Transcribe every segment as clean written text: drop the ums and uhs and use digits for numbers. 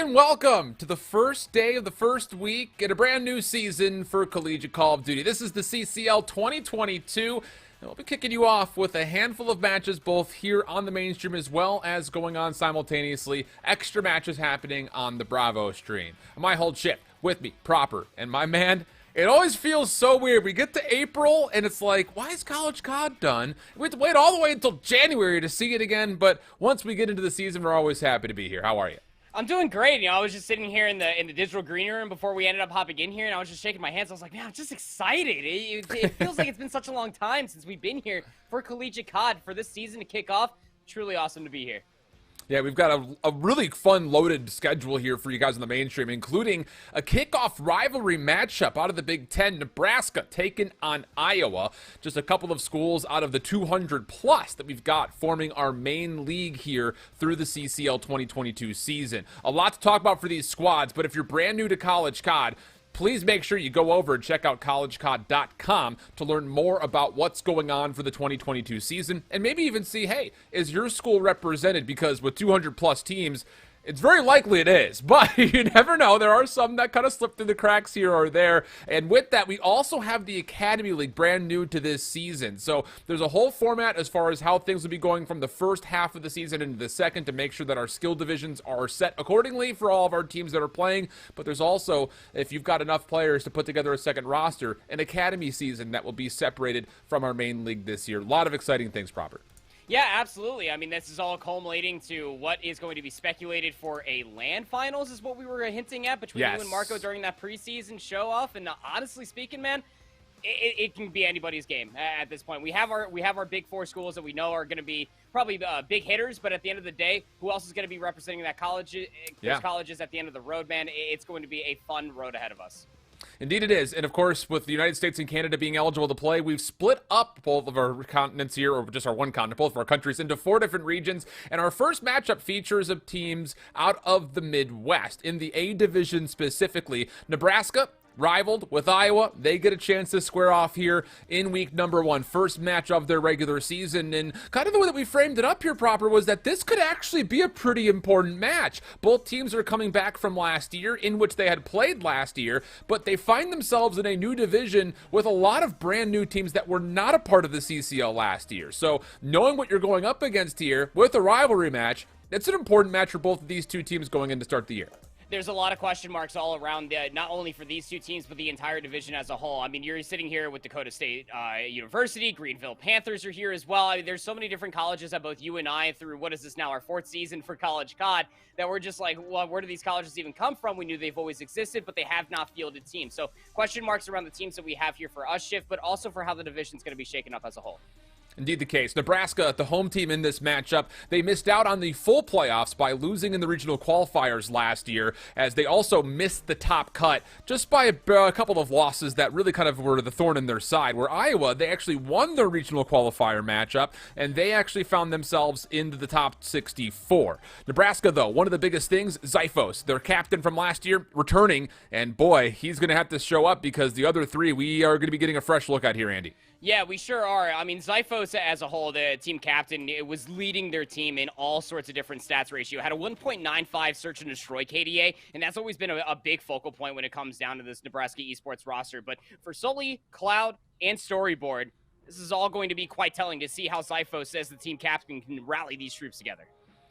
and welcome to the first day of the first week in a brand new season for Collegiate Call of Duty. This is the CCL 2022, and we'll be kicking you off with a handful of matches both here on the mainstream as well as going on simultaneously, extra matches happening on the Bravo stream. My whole ship with me, Proper, and my man. It always feels so weird. We get to April, and it's like, why is College COD done? We have to wait all the way until January to see it again, but once we get into the season, we're always happy to be here. How are you? I'm doing great. I was just sitting here in the digital green room before we ended up hopping in here, and I was just shaking my hands. I was like, man, I'm just excited. It feels like it's been such a long time since we've been here for Collegiate COD, for this season to kick off. Truly awesome to be here. Yeah, we've got a really fun, loaded schedule here for you guys on the mainstream, including a kickoff rivalry matchup out of the Big Ten. Nebraska taking on Iowa. Just a couple of schools out of the 200-plus that we've got forming our main league here through the CCL 2022 season. A lot to talk about for these squads, but if you're brand new to College COD, please make sure you go over and check out collegecod.com to learn more about what's going on for the 2022 season, and maybe even see, hey, is your school represented? Because with 200-plus teams, it's very likely it is, but you never know. There are some that kind of slip through the cracks here or there. And with that, we also have the Academy League brand new to this season. So there's a whole format as far as how things will be going from the first half of the season into the second to make sure that our skill divisions are set accordingly for all of our teams that are playing. But there's also, if you've got enough players to put together a second roster, an Academy season that will be separated from our main league this year. A lot of exciting things, Proper. Yeah, absolutely. I mean, this is all culminating to what is going to be speculated for a LAN finals is what we were hinting at between you and Marco during that preseason show-off. And honestly speaking, man, it can be anybody's game at this point. We have our big four schools that we know are going to be probably big hitters, but at the end of the day, who else is going to be representing that college? Those colleges at the end of the road, man. It's going to be a fun road ahead of us. Indeed it is. And of course, with the United States and Canada being eligible to play, we've split up both of our continents here, or just our one continent, both of our countries, into 4 different regions. And our first matchup features of teams out of the Midwest. In the A division specifically, Nebraska rivaled with Iowa. They get a chance to square off here in week number 1. First match of their regular season. And kind of the way that we framed it up here, Proper, was that this could actually be a pretty important match. Both teams are coming back from last year, in which they had played last year, but they find themselves in a new division with a lot of brand new teams that were not a part of the CCL last year. So knowing what you're going up against here with a rivalry match, it's an important match for both of these two teams going in to start the year. There's a lot of question marks all around, not only for these two teams, but the entire division as a whole. I mean, you're sitting here with Dakota State University, Greenville Panthers are here as well. I mean, there's so many different colleges that both you and I, through what is this now, our 4th season for College COD, that we're just like, well, where do these colleges even come from? We knew they've always existed, but they have not fielded teams. So question marks around the teams that we have here for us, Shift, but also for how the division's going to be shaken up as a whole. Indeed the case. Nebraska, the home team in this matchup, they missed out on the full playoffs by losing in the regional qualifiers last year, as they also missed the top cut just by a couple of losses that really kind of were the thorn in their side. Where Iowa, they actually won their regional qualifier matchup, and they actually found themselves into the top 64. Nebraska, though, one of the biggest things, Zyphos, their captain from last year, returning, and boy, he's going to have to show up because the other 3 we are going to be getting a fresh look at here, Andy. Yeah, we sure are. I mean, Zyphos as a whole, the team captain, it was leading their team in all sorts of different stats ratio. Had a 1.95 search and destroy KDA, and that's always been a big focal point when it comes down to this Nebraska Esports roster. But for Sully, Cloud, and Storyboard, this is all going to be quite telling to see how Zyphos, as the team captain, can rally these troops together.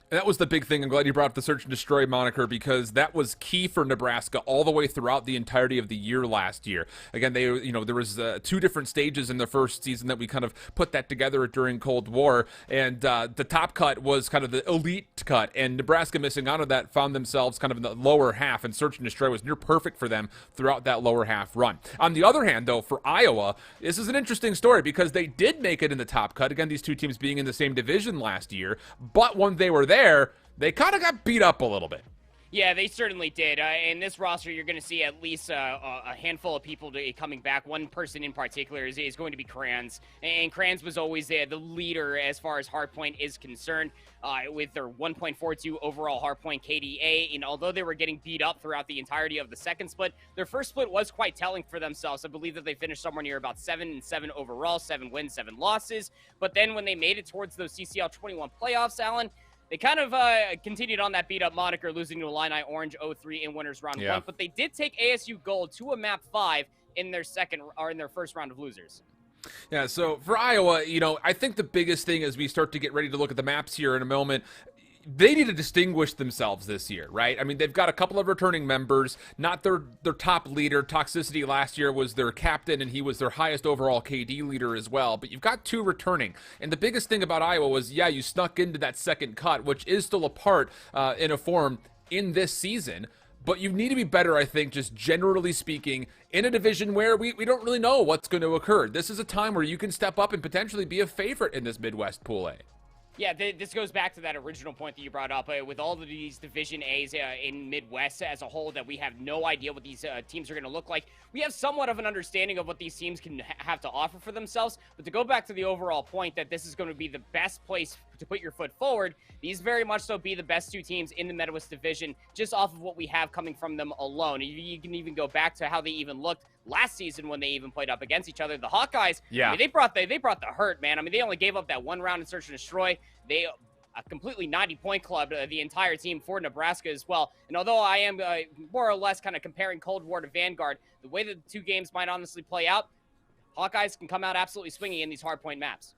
And that was the big thing. I'm glad you brought up the search and destroy moniker, because that was key for Nebraska all the way throughout the entirety of the year last year. Again, there was 2 different stages in the first season that we kind of put that together during Cold War, and the top cut was kind of the elite cut, and Nebraska, missing out on that, found themselves kind of in the lower half, and search and destroy was near perfect for them throughout that lower half run. On the other hand, though, for Iowa, this is an interesting story because they did make it in the top cut. Again, these two teams being in the same division last year, but when they were there, they kind of got beat up a little bit. Yeah, they certainly did. In this roster, you're going to see at least a handful of people coming back. One person in particular is going to be Kranz. And Kranz was always the leader as far as hardpoint is concerned, with their 1.42 overall hardpoint KDA. And although they were getting beat up throughout the entirety of the second split, their first split was quite telling for themselves. I believe that they finished somewhere near about 7-7 overall, 7 wins, 7 losses. But then when they made it towards those CCL 21 playoffs, Alan, They kind of continued on that beat-up moniker, losing to Illini Orange 0-3 in winners round 1, but they did take ASU Gold to a map 5 in their first round of losers. Yeah, so for Iowa, I think the biggest thing as we start to get ready to look at the maps here in a moment, they need to distinguish themselves this year, right? I mean, they've got a couple of returning members, not their top leader. Toxicity last year was their captain, and he was their highest overall KD leader as well. But you've got 2 returning. And the biggest thing about Iowa was, yeah, you snuck into that second cut, which is still a part in a form in this season. But you need to be better, I think, just generally speaking, in a division where we don't really know what's going to occur. This is a time where you can step up and potentially be a favorite in this Midwest Pool A. Yeah, this goes back to that original point that you brought up with all of these Division A's in Midwest as a whole, that we have no idea what these teams are going to look like. We have somewhat of an understanding of what these teams can have to offer for themselves, but to go back to the overall point that this is going to be the best place to put your foot forward, these very much so be the best 2 teams in the Midwest Division just off of what we have coming from them alone. You can even go back to how they even looked last season when they even played up against each other. The Hawkeyes, yeah, I mean, they brought the hurt, man. I mean, they only gave up that 1 round in Search and Destroy. They a completely 90-point club, the entire team for Nebraska as well. And although I am more or less kind of comparing Cold War to Vanguard, the way that the 2 games might honestly play out, Hawkeyes can come out absolutely swinging in these hardpoint maps.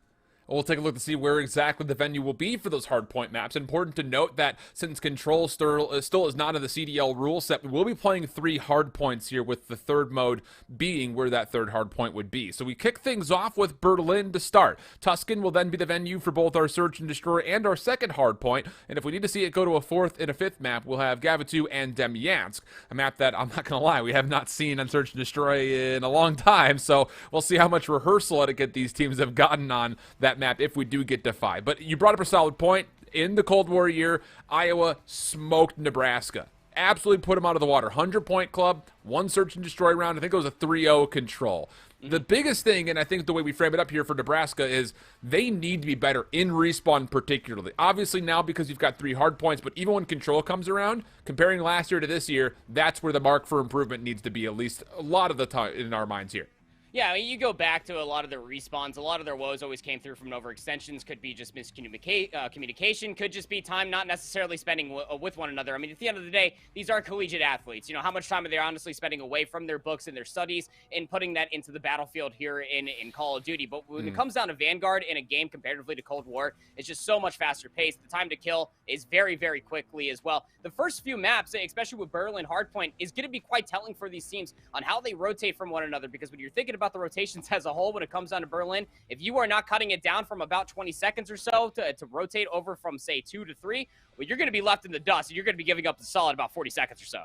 We'll take a look to see where exactly the venue will be for those hardpoint maps. Important to note that since Control still is not in the CDL rule set, we will be playing 3 hardpoints here, with the third mode being where that third hardpoint would be. So we kick things off with Berlin to start. Tuscan will then be the venue for both our Search and Destroy and our second hardpoint. And if we need to see it go to a 4th and a 5th map, we'll have Gavitu and Demyansk, a map that, I'm not going to lie, we have not seen on Search and Destroy in a long time. So we'll see how much rehearsal etiquette these teams have gotten on that map if we do get to 5. But you brought up a solid point. In the Cold War year, Iowa smoked Nebraska. Absolutely put them out of the water. 100-point club, 1 Search and Destroy round. I think it was a 3-0 control. The biggest thing, and I think the way we frame it up here for Nebraska, is they need to be better in respawn particularly. Obviously now because you've got 3 hard points, but even when control comes around, comparing last year to this year, that's where the mark for improvement needs to be, at least a lot of the time in our minds here. Yeah, I mean, you go back to a lot of their respawns. A lot of their woes always came through from overextensions. Could be just miscommunication. Could just be time not necessarily spending with one another. I mean, at the end of the day, these are collegiate athletes. How much time are they honestly spending away from their books and their studies and putting that into the battlefield here in Call of Duty? But when it comes down to Vanguard in a game comparatively to Cold War, it's just so much faster paced. The time to kill is very, very quickly as well. The first few maps, especially with Berlin Hardpoint, is going to be quite telling for these teams on how they rotate from one another, because when you're thinking about the rotations as a whole when it comes down to Berlin, if you are not cutting it down from about 20 seconds or so to rotate over from, say, 2 to 3, well, you're going to be left in the dust, and you're going to be giving up the solid about 40 seconds or so.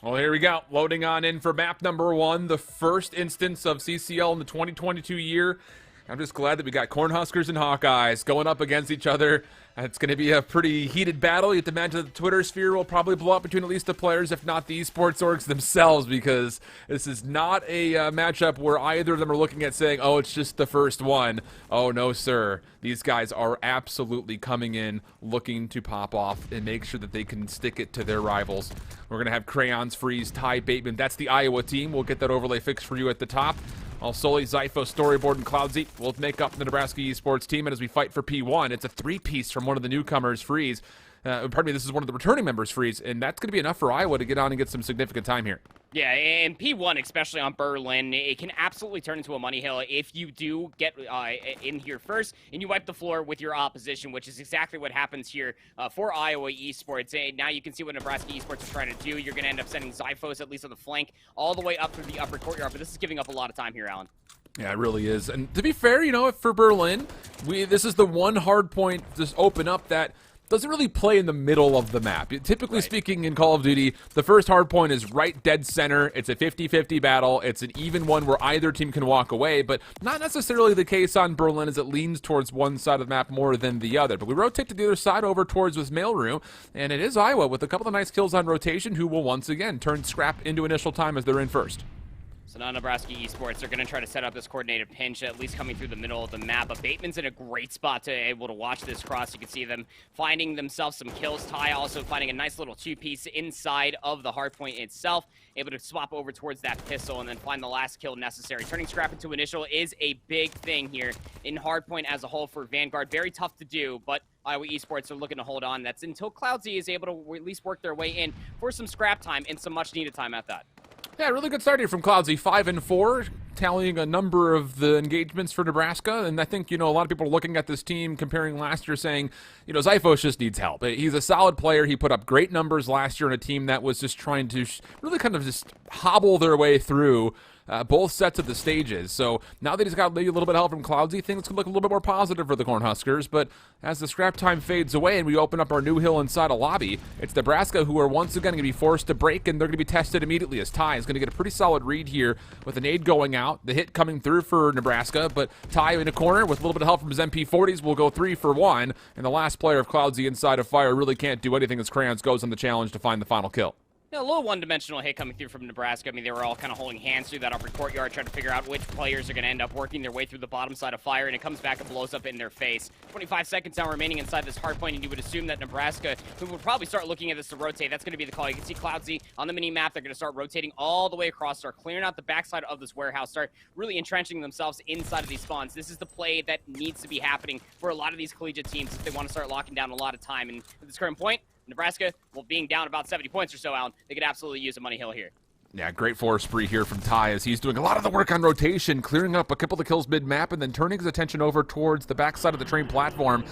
Well, here we go. Loading on in for map number 1, the first instance of CCL in the 2022 year. I'm just glad that we got Cornhuskers and Hawkeyes going up against each other. It's going to be a pretty heated battle. You have to imagine that the Twitter sphere will probably blow up between at least the players, if not the esports orgs themselves, because this is not a matchup where either of them are looking at saying, oh, it's just the first one. Oh, no, sir. These guys are absolutely coming in looking to pop off and make sure that they can stick it to their rivals. We're going to have Crayons, Freeze, Ty, Bateman. That's the Iowa team. We'll get that overlay fixed for you at the top. While Sully, Zypho, Storyboard, and Cloudsy will make up the Nebraska Esports team. And as we fight for P1, it's a 3-piece from one of the newcomers, Freeze. Pardon me, this is one of the returning members, Freeze. And that's going to be enough for Iowa to get on and get some significant time here. Yeah, and P1, especially on Berlin, it can absolutely turn into a money hill if you do get in here first and you wipe the floor with your opposition, which is exactly what happens here for Iowa Esports. And now you can see what Nebraska Esports is trying to do. You're going to end up sending Zyphos, at least on the flank, all the way up through the upper courtyard. But this is giving up a lot of time here, Alan. Yeah, it really is. And to be fair, for Berlin, this is the one hard point just open up that doesn't really play in the middle of the map. Typically speaking, in Call of Duty, the first hard point is right dead center. It's a 50-50 battle. It's an even one where either team can walk away, but not necessarily the case on Berlin, as it leans towards one side of the map more than the other. But we rotate to the other side over towards this mailroom, and it is Iowa with a couple of nice kills on rotation, who will once again turn scrap into initial time as they're in first. So now Nebraska Esports are going to try to set up this coordinated pinch, at least coming through the middle of the map. But Bateman's in a great spot to be able to watch this cross. You can see them finding themselves some kills. Ty also finding a nice little 2-piece inside of the hardpoint itself, able to swap over towards that pistol and then find the last kill necessary. Turning scrap into initial is a big thing here in hardpoint as a whole for Vanguard. Very tough to do, but Iowa Esports are looking to hold on. That's until Cloudsy is able to at least work their way in for some scrap time and some much-needed time at that. Yeah, really good start here from Cloudsy, 5-4, tallying a number of the engagements for Nebraska. And I think, a lot of people are looking at this team comparing last year saying, Zyphos just needs help. He's a solid player. He put up great numbers last year on a team that was just trying to really kind of just hobble their way through both sets of the stages. So now that he's got maybe a little bit of help from Cloudsy, things could look a little bit more positive for the Cornhuskers. But as the scrap time fades away and we open up our new hill inside a lobby, it's Nebraska who are once again going to be forced to break, and they're going to be tested immediately as Ty is going to get a pretty solid read here with a nade going out, the hit coming through for Nebraska, but Ty in a corner with a little bit of help from his MP40s will go 3 for 1, and the last player of Cloudsy inside of Fire really can't do anything as Crayons goes on the challenge to find the final kill. A little one-dimensional hit coming through from Nebraska. I mean, they were all kind of holding hands through that upper courtyard, trying to figure out which players are going to end up working their way through the bottom side of Fire, and it comes back and blows up in their face. 25 seconds now remaining inside this hard point, and you would assume that Nebraska, who would probably start looking at this to rotate, that's going to be the call. You can see Cloudsy on the mini-map. They're going to start rotating all the way across, start clearing out the backside of this warehouse, start really entrenching themselves inside of these spawns. This is the play that needs to be happening for a lot of these collegiate teams if they want to start locking down a lot of time. And at this current point, Nebraska, well, being down about 70 points or so, Alan, they could absolutely use a money hill here. Yeah, great force spree here from Ty as he's doing a lot of the work on rotation, clearing up a couple of kills mid-map, and then turning his attention over towards the backside of the train platform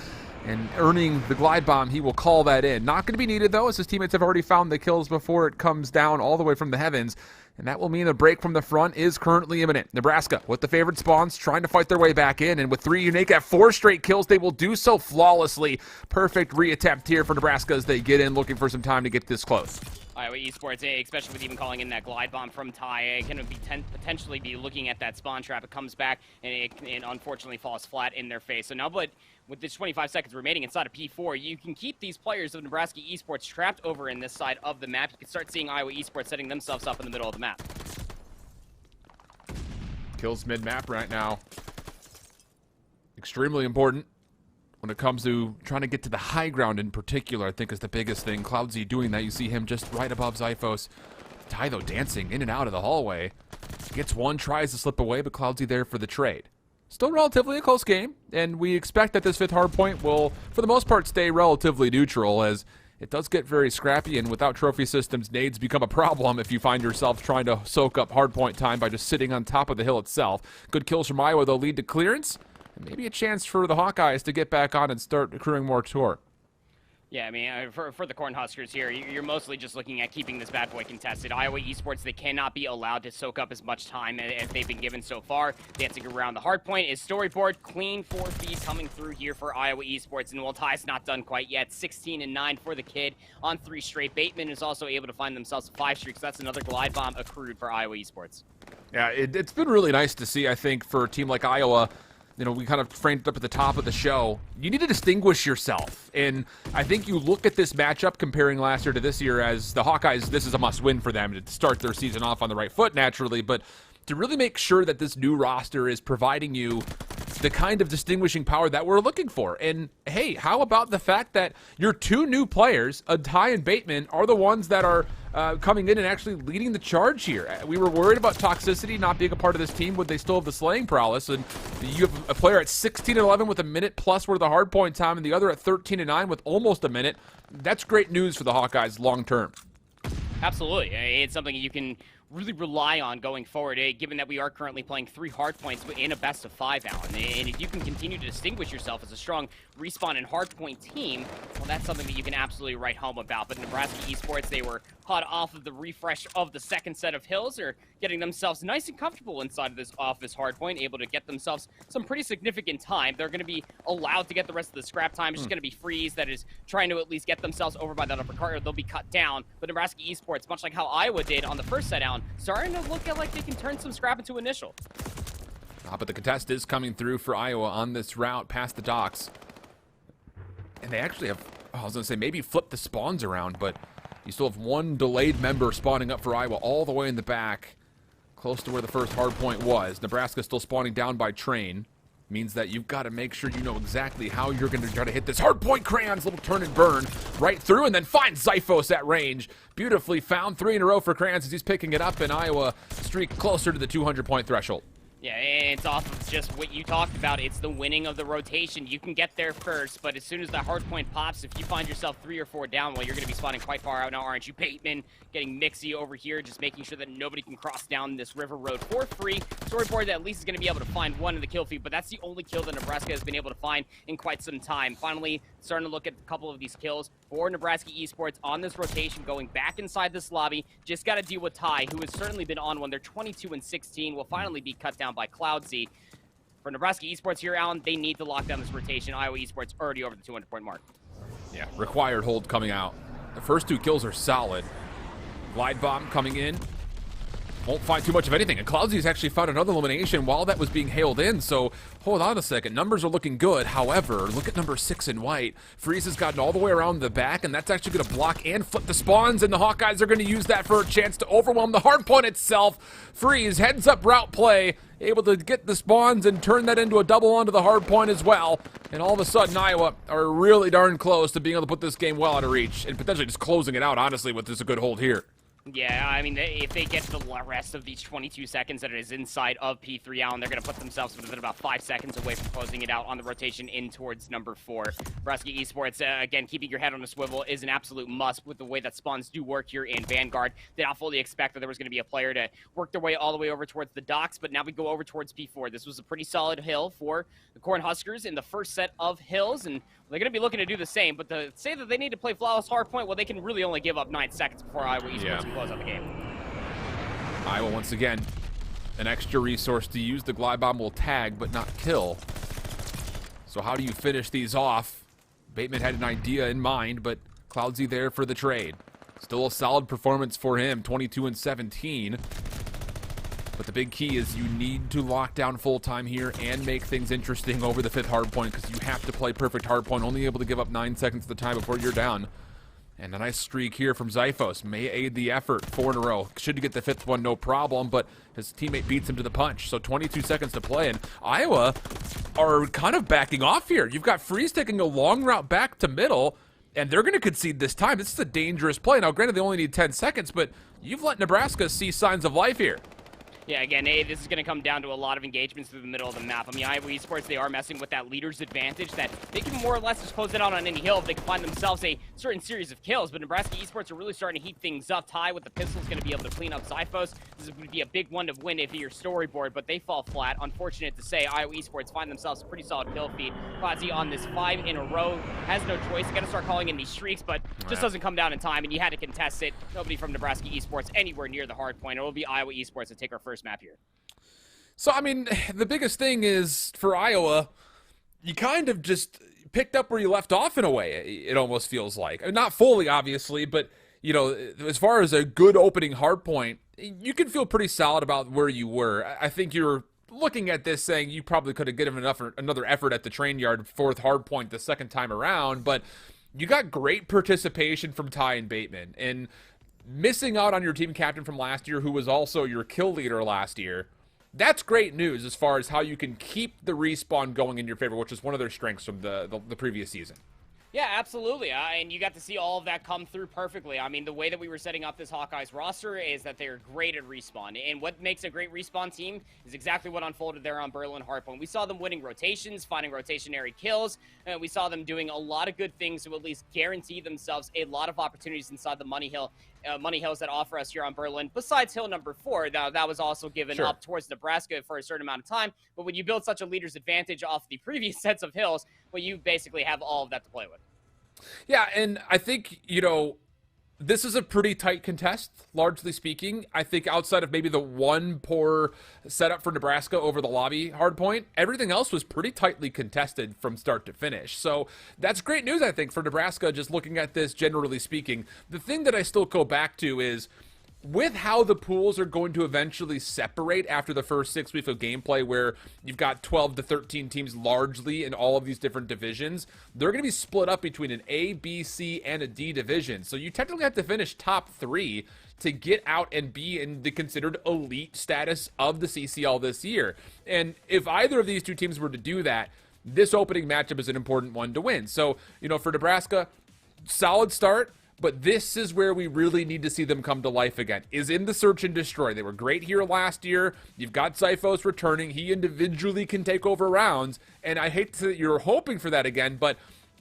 and earning the glide bomb. He will call that in. Not going to be needed, though, as his teammates have already found the kills before it comes down all the way from the heavens. And that will mean a break from the front is currently imminent. Nebraska, with the favored spawns, trying to fight their way back in. And with 3 unique at 4 straight kills, they will do so flawlessly. Perfect reattempt here for Nebraska as they get in, looking for some time to get this close. Iowa Esports, especially with even calling in that glide bomb from Ty, going to be potentially be looking at that spawn trap. It comes back, and it unfortunately falls flat in their face. So now, but with this 25 seconds remaining inside of P4, you can keep these players of Nebraska Esports trapped over in this side of the map. You can start seeing Iowa Esports setting themselves up in the middle of the map. Kills mid-map right now. Extremely important when it comes to trying to get to the high ground in particular, I think is the biggest thing. Cloudsy doing that. You see him just right above Zyphos. Ty, though, dancing in and out of the hallway. Gets one, tries to slip away, but Cloudsy there for the trade. Still relatively a close game, and we expect that this 5th hardpoint will, for the most part, stay relatively neutral, as it does get very scrappy, and without trophy systems, nades become a problem if you find yourself trying to soak up hardpoint time by just sitting on top of the hill itself. Good kills from Iowa, though, lead to clearance, and maybe a chance for the Hawkeyes to get back on and start accruing more tour. Yeah, I mean, for the Cornhuskers here, you're mostly just looking at keeping this bad boy contested. Iowa Esports, they cannot be allowed to soak up as much time as they've been given so far. They have to go around the hard point. Is storyboard clean 4 feet coming through here for Iowa Esports, and while Ty's not done quite yet, 16-9 for the kid on 3 straight. Bateman is also able to find themselves a 5 streak, so that's another glide bomb accrued for Iowa Esports. Yeah, it's been really nice to see, I think, for a team like Iowa. We kind of framed it up at the top of the show. You need to distinguish yourself. And I think you look at this matchup comparing last year to this year as the Hawkeyes, this is a must-win for them to start their season off on the right foot naturally, but to really make sure that this new roster is providing you the kind of distinguishing power that we're looking for. And hey, how about the fact that your 2 new players, Ty and Bateman, are the ones that are coming in and actually leading the charge here. We were worried about toxicity not being a part of this team. Would they still have the slaying prowess? And you have a player at 16-11 with a minute plus worth of hard point time, and the other at 13-9 with almost a minute. That's great news for the Hawkeyes long term. Absolutely. It's something you can really rely on going forward, given that we are currently playing 3 hard points in a best of 5, Alan. And if you can continue to distinguish yourself as a strong respawn and hard point team, well, that's something that you can absolutely write home about. But Nebraska Esports, they were hot off of the refresh of the 2nd set of hills, are getting themselves nice and comfortable inside of this hard point, able to get themselves some pretty significant time. They're going to be allowed to get the rest of the scrap time. It's just going to be Freeze that is trying to at least get themselves over by that upper cart, or they'll be cut down. But Nebraska Esports, much like how Iowa did on the first set down, starting to look like they can turn some scrap into initial. But the contest is coming through for Iowa on this route past the docks. And they actually have, I was going to say, maybe flip the spawns around, but you still have 1 delayed member spawning up for Iowa all the way in the back, close to where the first hard point was. Nebraska still spawning down by train. Means that you've got to make sure you know exactly how you're going to try to hit this hard point. Crayons, little turn and burn right through, and then find Zyphos at range. Beautifully found. 3 in a row for Crayons as he's picking it up, and Iowa streak closer to the 200-point threshold. Yeah, it's off of just what you talked about. It's the winning of the rotation. You can get there first, but as soon as that hard point pops, if you find yourself 3 or 4 down, well, you're going to be spawning quite far out now, aren't you? Bateman getting Mixie over here, just making sure that nobody can cross down this river road for free. Storyboard at least is going to be able to find one in the kill feed, but that's the only kill that Nebraska has been able to find in quite some time. Finally, starting to look at a couple of these kills for Nebraska Esports on this rotation, going back inside this lobby. Just got to deal with Ty, who has certainly been on one. They're 22-16, will finally be cut down by Cloudsy. For Nebraska Esports here, Alan, they need to lock down this rotation. Iowa Esports already over the 200-point mark. Yeah, required hold coming out. The first 2 kills are solid. Glide bomb coming in. Won't find too much of anything. And Cloudsy's actually found another elimination while that was being hailed in, so hold on a second. Numbers are looking good. However, look at number 6 in white. Freeze has gotten all the way around the back, and that's actually going to block and flip the spawns, and the Hawkeyes are going to use that for a chance to overwhelm the hardpoint itself. Freeze, heads up route play, able to get the spawns and turn that into a double onto the hardpoint as well. And all of a sudden, Iowa are really darn close to being able to put this game well out of reach, and potentially just closing it out, honestly, with this a good hold here. Yeah, I mean, if they get the rest of these 22 seconds that it is inside of P3 Allen, they're going to put themselves within about 5 seconds away from closing it out on the rotation in towards number 4. Nebraska Esports, again, keeping your head on a swivel is an absolute must with the way that spawns do work here in Vanguard. Did not fully expect that there was going to be a player to work their way all the way over towards the docks, but now we go over towards P4. This was a pretty solid hill for the Cornhuskers in the first set of hills, and they're going to be looking to do the same, but to say that they need to play flawless hardpoint, well, they can really only give up 9 seconds before Iowa Esports can close out the game. Iowa, once again, an extra resource to use. The glide bomb will tag, but not kill. So how do you finish these off? Bateman had an idea in mind, but Cloudsy there for the trade. Still a solid performance for him, 22-17. But the big key is you need to lock down full-time here and make things interesting over the 5th hardpoint, because you have to play perfect hardpoint, only able to give up 9 seconds at the time before you're down. And a nice streak here from Zyphos may aid the effort. 4 in a row. Should get the 5th one, no problem, but his teammate beats him to the punch. So 22 seconds to play, and Iowa are kind of backing off here. You've got Freeze taking a long route back to middle, and they're going to concede this time. This is a dangerous play. Now, granted, they only need 10 seconds, but you've let Nebraska see signs of life here. Yeah, again, this is going to come down to a lot of engagements through the middle of the map. I mean, Iowa Esports, they are messing with that leader's advantage that they can more or less just close it out on any hill if they can find themselves a certain series of kills. But Nebraska Esports are really starting to heat things up. Ty with the pistol is going to be able to clean up Zyphos. This would be a big one to win if you're storyboard, but they fall flat. Unfortunate to say, Iowa Esports find themselves a pretty solid kill feed. Quasi on this 5 in a row has no choice. Got to start calling in these streaks, but just doesn't come down in time, and you had to contest it. Nobody from Nebraska Esports anywhere near the hard point. It will be Iowa Esports to take our first map here. So, I mean, the biggest thing is, for Iowa, you kind of just picked up where you left off in a way, it almost feels like. Not fully, obviously, but, you know, as far as a good opening hardpoint, you can feel pretty solid about where you were. I think you're looking at this saying you probably could have given another effort at the train yard 4th hardpoint the second time around, but you got great participation from Ty and Bateman, and missing out on your team captain from last year, who was also your kill leader last year. That's great news as far as how you can keep the respawn going in your favor, which is one of their strengths from the previous season. Yeah, absolutely. And you got to see all of that come through perfectly. I mean, the way that we were setting up this Hawkeyes roster is that they're great at respawn. And what makes a great respawn team is exactly what unfolded there on Berlin Hardpoint. We saw them winning rotations, finding rotationary kills. And we saw them doing a lot of good things to at least guarantee themselves a lot of opportunities inside the money hills that offer us here on Berlin. Besides hill number 4, that was also given up towards Nebraska for a certain amount of time. But when you build such a leader's advantage off the previous sets of hills, well, you basically have all of that to play with. Yeah, and I think, you know, this is a pretty tight contest, largely speaking. I think outside of maybe the one poor setup for Nebraska over the lobby hardpoint, everything else was pretty tightly contested from start to finish. So that's great news, I think, for Nebraska, just looking at this generally speaking. The thing that I still go back to is, with how the pools are going to eventually separate after the first 6 weeks of gameplay, where you've got 12 to 13 teams largely in all of these different divisions, they're going to be split up between an A, B, C, and a D division. So you technically have to finish top 3 to get out and be in the considered elite status of the CCL this year. And if either of these 2 teams were to do that, this opening matchup is an important one to win. So, you know, for Nebraska, solid start. But this is where we really need to see them come to life again, is in the search and destroy. They were great here last year. You've got Zyphos returning. He individually can take over rounds. And I hate to say that you're hoping for that again, but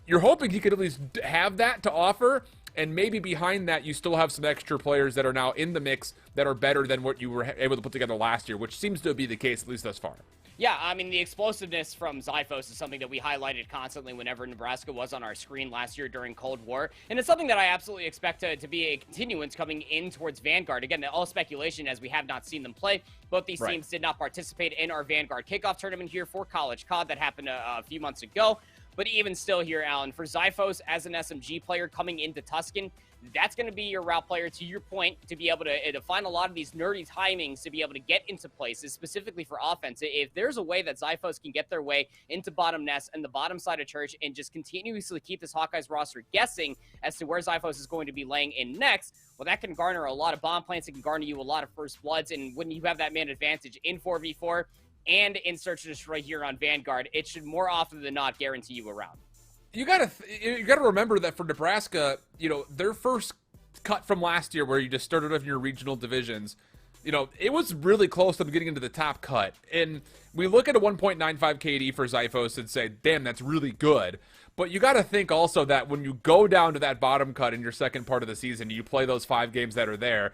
you're hoping he could at least have that to offer. And maybe behind that, you still have some extra players that are now in the mix that are better than what you were able to put together last year, which seems to be the case, at least thus far. Yeah, I mean, the explosiveness from Zyphos is something that we highlighted constantly whenever Nebraska was on our screen last year during Cold War. And it's something that I absolutely expect to be a continuance coming in towards Vanguard. Again, all speculation as we have not seen them play. Both these teams did not participate in our Vanguard kickoff tournament here for College COD that happened a few months ago. But even still here, Alan, for Zyphos as an SMG player coming into Tuscan, that's going to be your route player, to your point, to be able to find a lot of these nerdy timings to be able to get into places, specifically for offense. If there's a way that Zyphos can get their way into bottom nest and the bottom side of church and just continuously keep this Hawkeyes roster guessing as to where Zyphos is going to be laying in next, well, that can garner a lot of bomb plants. It can garner you a lot of first bloods. And when you have that man advantage in 4v4 and in search and destroy here on Vanguard, it should more often than not guarantee you a round. You gotta remember that for Nebraska, their first cut from last year where you just started off in your regional divisions, it was really close to them getting into the top cut. And we look at a 1.95 KD for Zyphos and say, damn, that's really good. But you got to think also that when you go down to that bottom cut in your second part of the season, you play those 5 games that are there,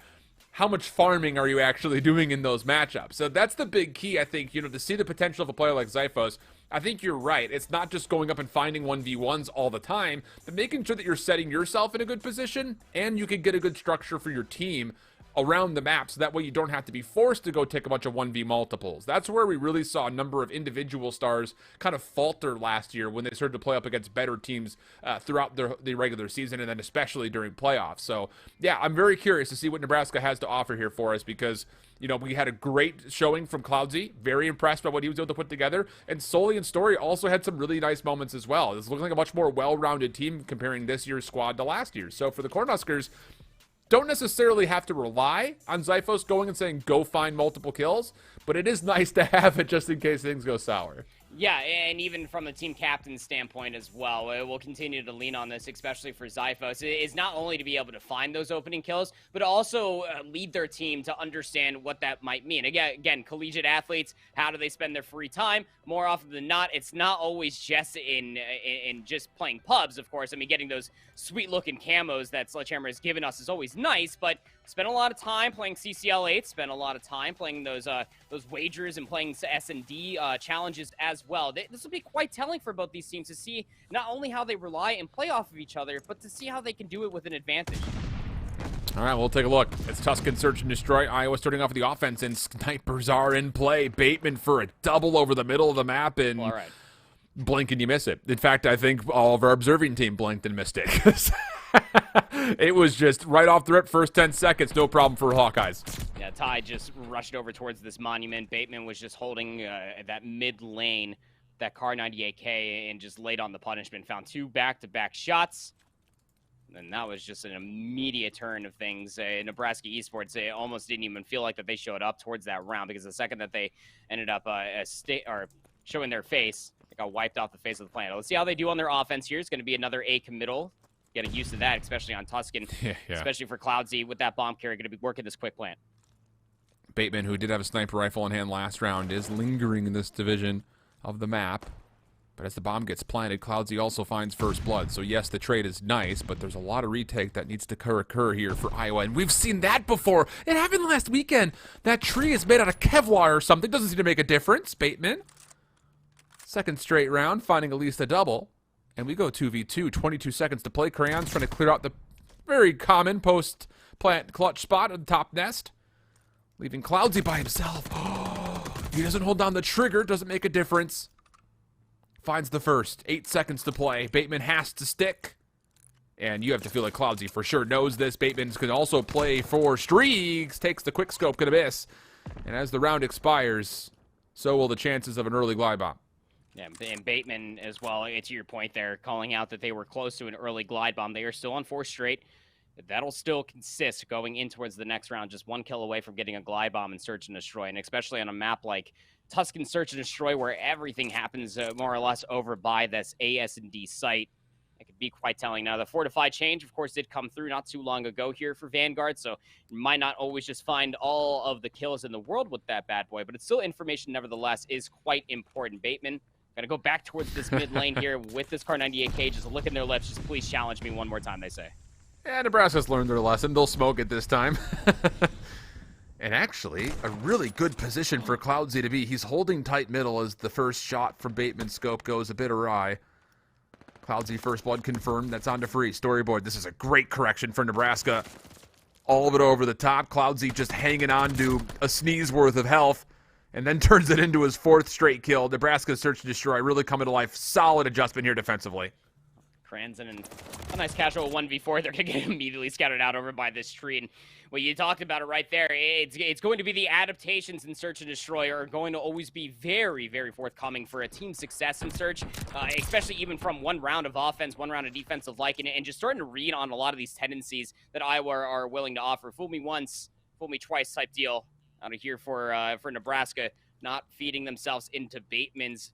how much farming are you actually doing in those matchups? So that's the big key, I think, to see the potential of a player like Zyphos. I think you're right. It's not just going up and finding 1v1s all the time, but making sure that you're setting yourself in a good position and you can get a good structure for your team around the map, so that way you don't have to be forced to go take a bunch of 1v multiples. That's where we really saw a number of individual stars kind of falter last year when they started to play up against better teams throughout the regular season and then especially during playoffs. So yeah, I'm very curious to see what Nebraska has to offer here for us, because we had a great showing from Cloudsy. Very impressed by what he was able to put together. And Sully and Story also had some really nice moments as well. It's looking like a much more well-rounded team comparing this year's squad to last year's. So for the Cornhuskers, don't necessarily have to rely on Zyphos going and saying, go find multiple kills, but it is nice to have it just in case things go sour. Yeah, and even from the team captain standpoint as well, we'll continue to lean on this, especially for Zyphos, is not only to be able to find those opening kills, but also lead their team to understand what that might mean. Again, collegiate athletes, how do they spend their free time? More often than not, it's not always just in just playing pubs, of course. I mean, getting those sweet-looking camos that Sledgehammer has given us is always nice, but spend a lot of time playing CCL 8, spend a lot of time playing those wagers and playing S&D challenges as well. This will be quite telling for both these teams to see not only how they rely and play off of each other, but to see how they can do it with an advantage. All right, we'll take a look. It's Tuscan Search and Destroy. Iowa starting off with the offense, and snipers are in play. Bateman for a double over the middle of the map, and all right. Blink and you miss it. In fact, I think all of our observing team blinked and missed it. It was just right off the rip, first 10 seconds, no problem for Hawkeyes. Yeah, Ty just rushed over towards this monument. Bateman was just holding that mid lane, that Car 98K, and just laid on the punishment. Found 2 back-to-back shots. And that was just an immediate turn of things. Nebraska Esports, they almost didn't even feel like that they showed up towards that round, because the second that they ended up showing their face, they got wiped off the face of the planet. Let's see how they do on their offense here. It's going to be another A committal. Getting used to that, especially on Tuscan, especially for Cloudsy with that bomb carrier, going to be working this quick plant. Bateman, who did have a sniper rifle in hand last round, is lingering in this division of the map. But as the bomb gets planted, Cloudsy also finds first blood. So yes, the trade is nice, but there's a lot of retake that needs to occur here for Iowa. And we've seen that before. It happened last weekend. That tree is made out of Kevlar or something. Doesn't seem to make a difference. Bateman, second straight round, finding at least a double. And we go 2v2, 22 seconds to play. Crayon's trying to clear out the very common post-plant clutch spot at the top nest. Leaving Cloudsy by himself. He doesn't hold down the trigger, doesn't make a difference. Finds the first, 8 seconds to play. Bateman has to stick. And you have to feel like Cloudsy for sure knows this. Bateman can also play for streaks. Takes the quick scope, gonna miss. And as the round expires, so will the chances of an early glide bomb. Yeah, and Bateman as well, to your point there, calling out that they were close to an early glide bomb. They are still on 4 straight. That'll still consist going in towards the next round, just 1 kill away from getting a glide bomb and search and destroy. And especially on a map like Tuscan Search and Destroy, where everything happens more or less over by this AS&D site. It could be quite telling. Now, the fortified change, of course, did come through not too long ago here for Vanguard, so you might not always just find all of the kills in the world with that bad boy, but it's still information, nevertheless, is quite important. Bateman, gonna go back towards this mid lane here with this Kar98K, just look in their lips, just please challenge me one more time, they say. Yeah, Nebraska's learned their lesson. They'll smoke it this time. And actually, a really good position for Cloudsy to be. He's holding tight middle as the first shot from Bateman's scope goes a bit awry. Cloudsy first blood confirmed. That's on to free. Storyboard. This is a great correction for Nebraska. All of it over the top. Cloudsy just hanging on to a sneeze worth of health and then turns it into his 4th straight kill. Nebraska's search and destroy really coming to life. Solid adjustment here defensively. Kranzen and a nice casual 1v4. They're going to get immediately scattered out over by this tree. And well, you talked about it right there. It's going to be the adaptations in Search and Destroy are going to always be very, very forthcoming for a team's success in Search, especially even from one round of offense, one round of defensive like, and just starting to read on a lot of these tendencies that Iowa are willing to offer. Fool me once, fool me twice type deal out of here for Nebraska, not feeding themselves into Bateman's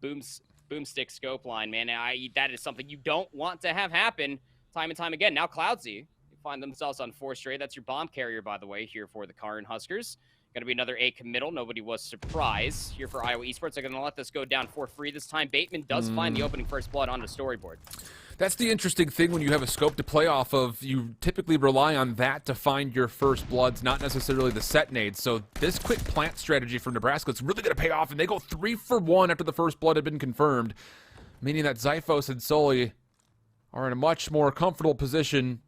boomstick scope line, man. That is something you don't want to have happen time and time again. Now Cloudsy find themselves on 4 straight. That's your bomb carrier, by the way, here for the Karn Huskers. Going to be another A committal. Nobody was surprised. Here for Iowa Esports, they're going to let this go down for free this time. Bateman does find the opening first blood on the storyboard. That's the interesting thing when you have a scope to play off of. You typically rely on that to find your first bloods, not necessarily the set nades. So this quick plant strategy from Nebraska is really going to pay off, and they go 3 for 1 after the first blood had been confirmed, meaning that Zyphos and Sully are in a much more comfortable position,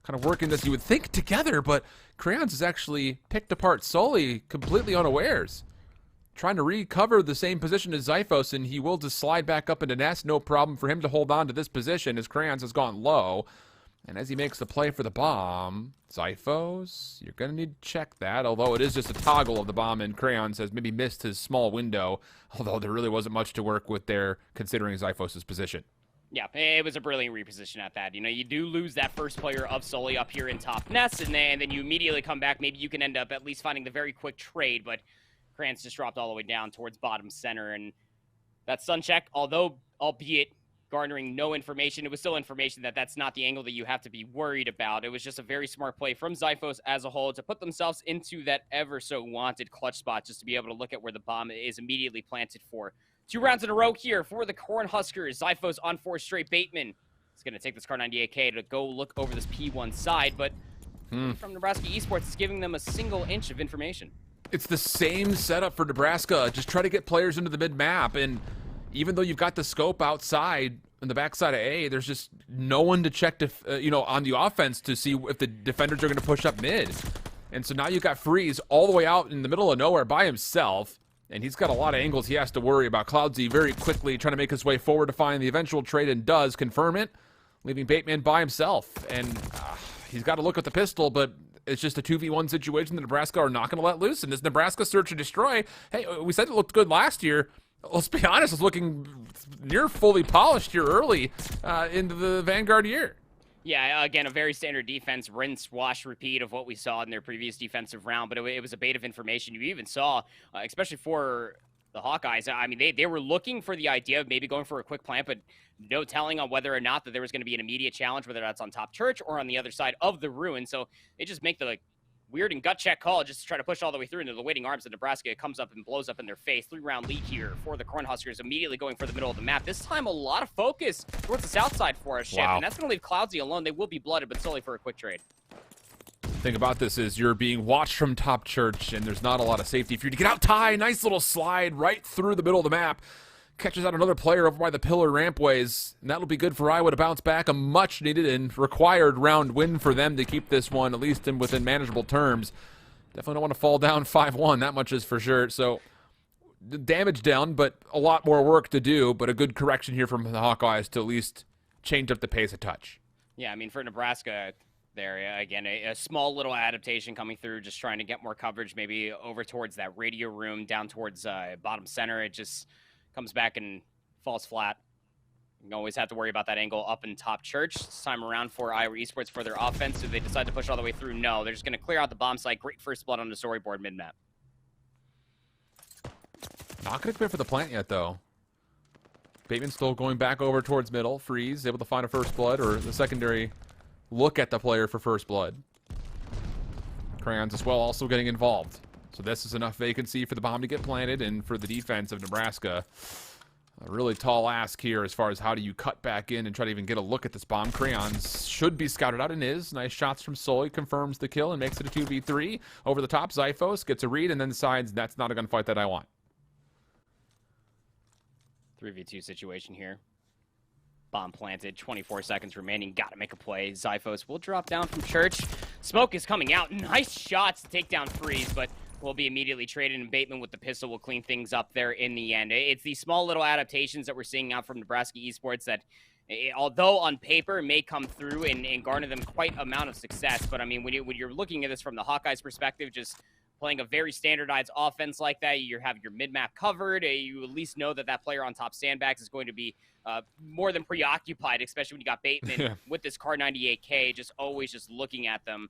kind of working this, you would think, together, but Crayons has actually picked apart Sully completely unawares. Trying to recover the same position as Zyphos, and he will just slide back up into Nest. No problem for him to hold on to this position as Crayons has gone low. And as he makes the play for the bomb, Zyphos, you're going to need to check that, although it is just a toggle of the bomb, and Crayons has maybe missed his small window, although there really wasn't much to work with there considering Zyphos' position. Yeah, it was a brilliant reposition at that. You know, you do lose that first player of Sully up here in top Nest, and then you immediately come back. Maybe you can end up at least finding the very quick trade, but Krantz just dropped all the way down towards bottom center, and that stun check, although albeit garnering no information, it was still information that that's not the angle that you have to be worried about. It was just a very smart play from Zyphos as a whole to put themselves into that ever so wanted clutch spot, just to be able to look at where the bomb is immediately planted for. 2 rounds in a row here for the Cornhuskers. Zyphos on 4 straight. Bateman is going to take this Kar98K to go look over this P1 side, but from Nebraska Esports, it's giving them a single inch of information. It's the same setup for Nebraska. Just try to get players into the mid-map, and even though you've got the scope outside on the backside of A, there's just no one to check, on the offense to see if the defenders are going to push up mid. And so now you've got Freeze all the way out in the middle of nowhere by himself, and he's got a lot of angles he has to worry about. Cloudsy very quickly trying to make his way forward to find the eventual trade, and does confirm it, leaving Bateman by himself. And he's got to look at the pistol, but it's just a 2v1 situation that Nebraska are not going to let loose. And this Nebraska search and destroy, hey, we said it looked good last year. Let's be honest, it's looking near fully polished here early into the Vanguard year. Yeah, again, a very standard defense, rinse, wash, repeat of what we saw in their previous defensive round, but it was a bait of information. You even saw, especially for the Hawkeyes, I mean, they were looking for the idea of maybe going for a quick plant, but no telling on whether or not that there was going to be an immediate challenge, whether that's on top church or on the other side of the ruin. So they just make the weird and gut check call just to try to push all the way through into the waiting arms of Nebraska. It comes up and blows up in their face. 3-round lead here for the Cornhuskers, immediately going for the middle of the map. This time, a lot of focus towards the south side for us, Ship, and that's going to leave Cloudsy alone. They will be blooded, but solely for a quick trade. The thing about this is you're being watched from top church, and there's not a lot of safety for you to get out. Ty, nice little slide right through the middle of the map. Catches out another player over by the pillar rampways, and that'll be good for Iowa to bounce back. A much-needed and required round win for them to keep this one, at least within manageable terms. Definitely don't want to fall down 5-1, that much is for sure. So, damage down, but a lot more work to do, but a good correction here from the Hawkeyes to at least change up the pace a touch. Yeah, I mean, for Nebraska, there, again, a small little adaptation coming through, just trying to get more coverage, maybe over towards that radio room, down towards bottom center. It just comes back and falls flat. You always have to worry about that angle up in top church. This time around for Iowa Esports for their offense. Do they decide to push all the way through? No, they're just going to clear out the bomb site. Great first blood on the storyboard mid-map. Not going to commit for the plant yet, though. Bateman still going back over towards middle. Freeze, able to find a first blood, or the secondary look at the player for first blood. Crayons as well also getting involved. So this is enough vacancy for the bomb to get planted, and for the defense of Nebraska, a really tall ask here as far as how do you cut back in and try to even get a look at this bomb. Crayons should be scouted out and is. Nice shots from Sully, confirms the kill and makes it a 2v3. Over the top, Zyphos gets a read and then decides that's not a gunfight that I want. 3v2 situation here. Bomb planted, 24 seconds remaining. Got to make a play. Zyphos will drop down from Church. Smoke is coming out. Nice shots to take down Freeze, but will be immediately traded, and Bateman with the pistol will clean things up there in the end. It's these small little adaptations that we're seeing out from Nebraska Esports that, although on paper may come through and garner them quite amount of success, but I mean, when you're looking at this from the Hawkeyes perspective, just playing a very standardized offense like that, you have your mid-map covered, you at least know that that player on top sandbags is going to be more than preoccupied, especially when you got Bateman with this Car 98K, just always just looking at them.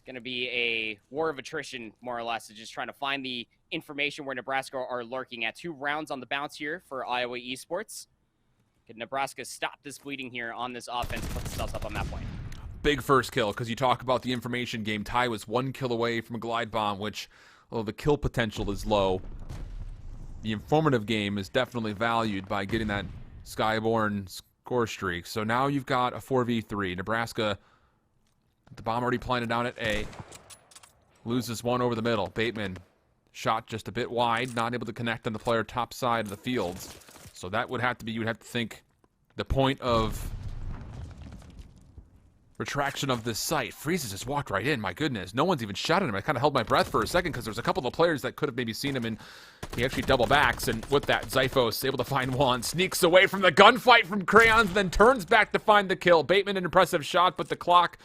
Going to be a war of attrition, more or less, just trying to find the information where Nebraska are lurking at. 2 rounds on the bounce here for Iowa Esports. Can Nebraska stop this bleeding here on this offense and put themselves up on that point? Big first kill, because you talk about the information game. Ty was 1 kill away from a glide bomb, which, although the kill potential is low, the informative game is definitely valued by getting that Skyborn score streak. So now you've got a 4v3. Nebraska, the bomb already planted down at A. Loses one over the middle. Bateman shot just a bit wide, not able to connect on the player top side of the fields. So that would have to be, you would have to think, the point of retraction of this site. Freezes just walked right in. My goodness, no one's even shot at him. I kind of held my breath for a second because there's a couple of players that could have maybe seen him, and he actually double backs, and with that, Zyphos able to find one, sneaks away from the gunfight from Crayons, then turns back to find the kill. Bateman, an impressive shot, but the clock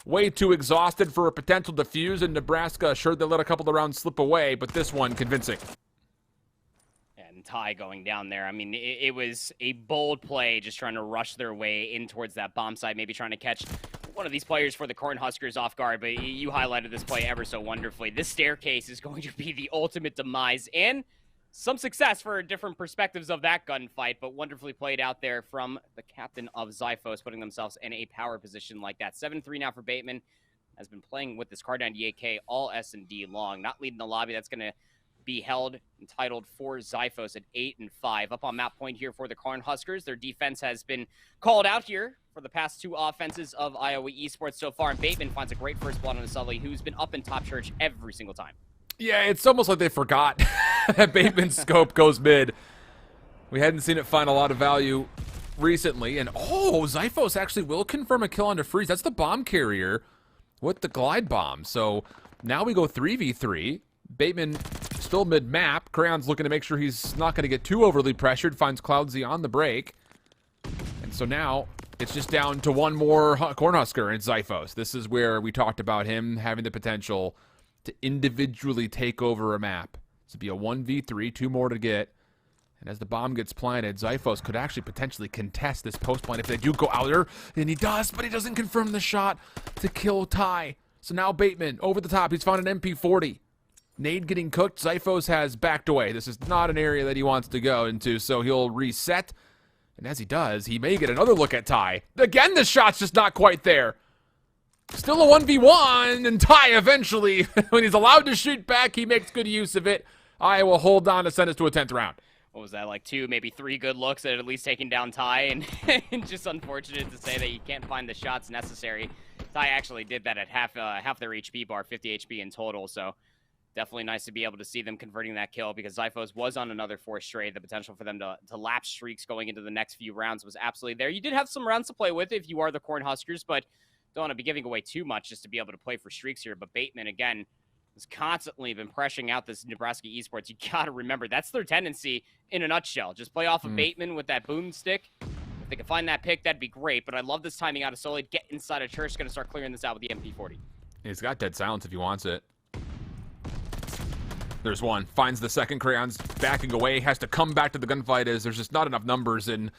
way too exhausted for a potential defuse, and Nebraska assured they let a couple of rounds slip away, but this one convincing. And Ty going down there. I mean, it was a bold play, just trying to rush their way in towards that bomb site, maybe trying to catch one of these players for the Cornhuskers off guard, but you highlighted this play ever so wonderfully. This staircase is going to be the ultimate demise, and some success for different perspectives of that gunfight, but wonderfully played out there from the captain of Zyphos, putting themselves in a power position like that. 7-3 now for Bateman. Has been playing with this Car 98K all S&D long. Not leading the lobby. That's going to be held entitled for Zyphos at 8-5. Up on map point here for the Cornhuskers. Their defense has been called out here for the past 2 offenses of Iowa Esports so far, and Bateman finds a great first blood on Sully, who's been up in top church every single time. Yeah, it's almost like they forgot that Bateman's scope goes mid. We hadn't seen it find a lot of value recently. And, Zyphos actually will confirm a kill onto Freeze. That's the bomb carrier with the glide bomb. So now we go 3v3. Bateman still mid-map. Crayon's looking to make sure he's not going to get too overly pressured. Finds Cloudsy on the break. And so now it's just down to one more Cornhusker, and it's Zyphos. This is where we talked about him having the potential to individually take over a map. This would be a 1v3, 2 more to get. And as the bomb gets planted, Zyphos could actually potentially contest this post plant if they do go out there. And he does, but he doesn't confirm the shot to kill Ty. So now Bateman, over the top, he's found an MP40. Nade getting cooked. Zyphos has backed away. This is not an area that he wants to go into, so he'll reset. And as he does, he may get another look at Ty. Again, the shot's just not quite there. Still a 1v1, and Ty eventually, when he's allowed to shoot back, he makes good use of it. Iowa hold on to send us to a 10th round. What was that, like 2, maybe 3 good looks at least taking down Ty, and just unfortunate to say that you can't find the shots necessary. Ty actually did that at half their HP bar, 50 HP in total, so definitely nice to be able to see them converting that kill, because Zyphos was on another 4 straight. The potential for them to lapse streaks going into the next few rounds was absolutely there. You did have some rounds to play with if you are the Cornhuskers, but don't want to be giving away too much just to be able to play for streaks here. But Bateman, again, has constantly been pressuring out this Nebraska Esports. You got to remember, that's their tendency in a nutshell. Just play off of Bateman with that boomstick. If they can find that pick, that'd be great. But I love this timing out of Solid. Get inside of Church. Going to start clearing this out with the MP40. He's got dead silence if he wants it. There's one. Finds the second. Crayons backing away. Has to come back to the gunfight as there's just not enough numbers. And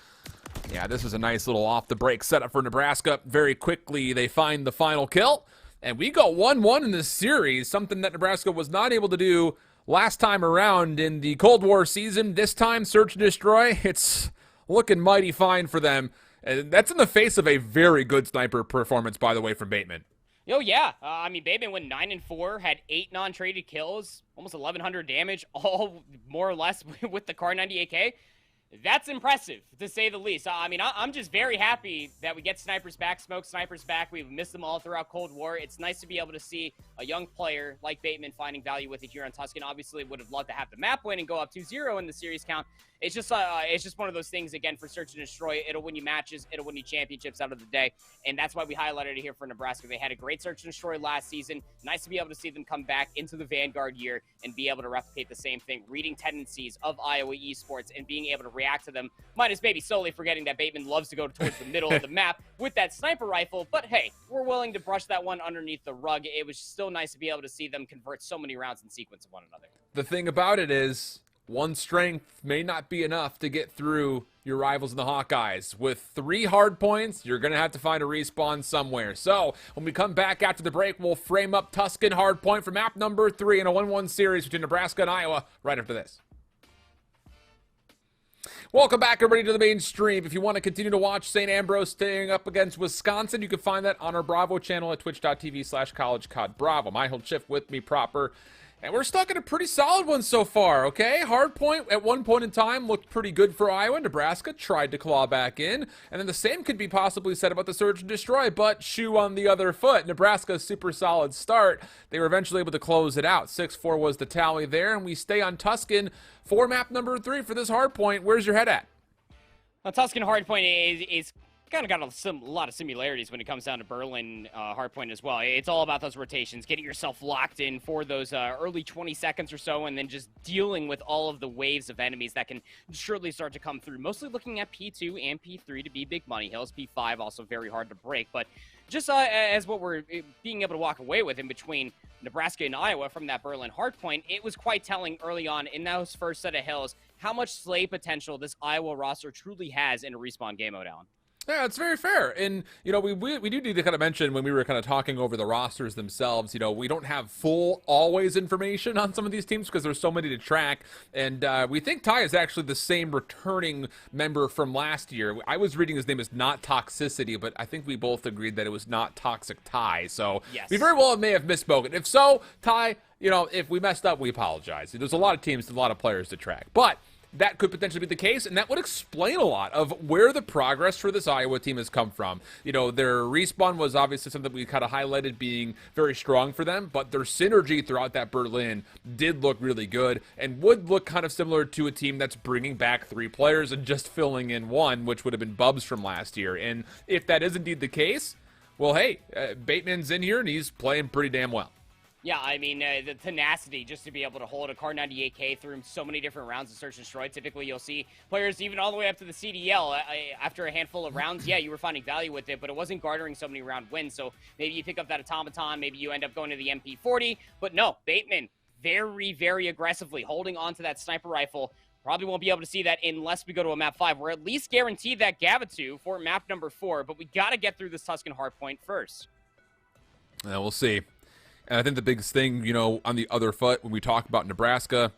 yeah, this is a nice little off-the-break setup for Nebraska. Very quickly, they find the final kill. And we go 1-1 in this series, something that Nebraska was not able to do last time around in the Cold War season. This time, search and destroy. It's looking mighty fine for them. And that's in the face of a very good sniper performance, by the way, from Bateman. Oh, yeah. I mean, Bateman went 9-4, had 8 non-traded kills, almost 1,100 damage, all more or less with the Kar 98K. That's impressive, to say the least. I mean, I'm just very happy that we get snipers back, smoke snipers back. We've missed them all throughout Cold War. It's nice to be able to see a young player like Bateman finding value with it here on Tuscan. Obviously, would have loved to have the map win and go up 2-0 in the series count. It's just one of those things, again, for Search and Destroy. It'll win you matches. It'll win you championships out of the day. And that's why we highlighted it here for Nebraska. They had a great Search and Destroy last season. Nice to be able to see them come back into the Vanguard year and be able to replicate the same thing, reading tendencies of Iowa Esports and being able to react to them. Minus maybe solely forgetting that Bateman loves to go towards the middle of the map with that sniper rifle. But hey, we're willing to brush that one underneath the rug. It was still nice to be able to see them convert so many rounds in sequence of one another. The thing about it is, one strength may not be enough to get through your rivals in the Hawkeyes. With 3 hard points, you're going to have to find a respawn somewhere. So, when we come back after the break, we'll frame up Tuscan hard point for map number 3 in a 1-1 series between Nebraska and Iowa right after this. Welcome back, everybody, to the main stream. If you want to continue to watch St. Ambrose staying up against Wisconsin, you can find that on our Bravo channel at twitch.tv/collegecodbravo. My whole shift with me proper. And we're stuck in a pretty solid one so far, okay? Hardpoint at one point in time looked pretty good for Iowa. Nebraska tried to claw back in. And then the same could be possibly said about the Search and Destroy, but shoe on the other foot. Nebraska's super solid start. They were eventually able to close it out. 6-4 was the tally there, and we stay on Tuscan for map number 3 for this hardpoint. Where's your head at? Well, Tuscan hardpoint is kind of got a lot of similarities when it comes down to Berlin hardpoint as well. It's all about those rotations, getting yourself locked in for those early 20 seconds or so, and then just dealing with all of the waves of enemies that can surely start to come through. Mostly looking at P2 and P3 to be big money hills. P5 also very hard to break, but just as what we're being able to walk away with in between Nebraska and Iowa from that Berlin hardpoint, it was quite telling early on in those first set of hills how much slay potential this Iowa roster truly has in a respawn game mode, Alan. Yeah, it's very fair. And, you know, we do need to kind of mention when we were kind of talking over the rosters themselves, you know, we don't have full always information on some of these teams because there's so many to track. And we think Ty is actually the same returning member from last year. I was reading his name as Not Toxicity, but I think we both agreed that it was Not Toxic Ty. So yes, we very well may have misspoken. If so, Ty, you know, if we messed up, we apologize. There's a lot of teams, a lot of players to track. But that could potentially be the case, and that would explain a lot of where the progress for this Iowa team has come from. You know, their respawn was obviously something we kind of highlighted being very strong for them, but their synergy throughout that Berlin did look really good and would look kind of similar to a team that's bringing back 3 players and just filling in 1, which would have been Bubs from last year. And if that is indeed the case, well, hey, Bateman's in here, and he's playing pretty damn well. Yeah, I mean, the tenacity just to be able to hold a Kar 98K through so many different rounds of Search and Destroy. Typically, you'll see players even all the way up to the CDL. After a handful of rounds, yeah, you were finding value with it, but it wasn't garnering so many round wins. So maybe you pick up that Automaton, maybe you end up going to the MP40. But no, Bateman, very, very aggressively holding on to that sniper rifle. Probably won't be able to see that unless we go to a map 5. We're at least guaranteed that Gavitu for map number 4, but we got to get through this Tuscan hardpoint first. We'll see. And I think the biggest thing, you know, on the other foot, when we talk about Nebraska,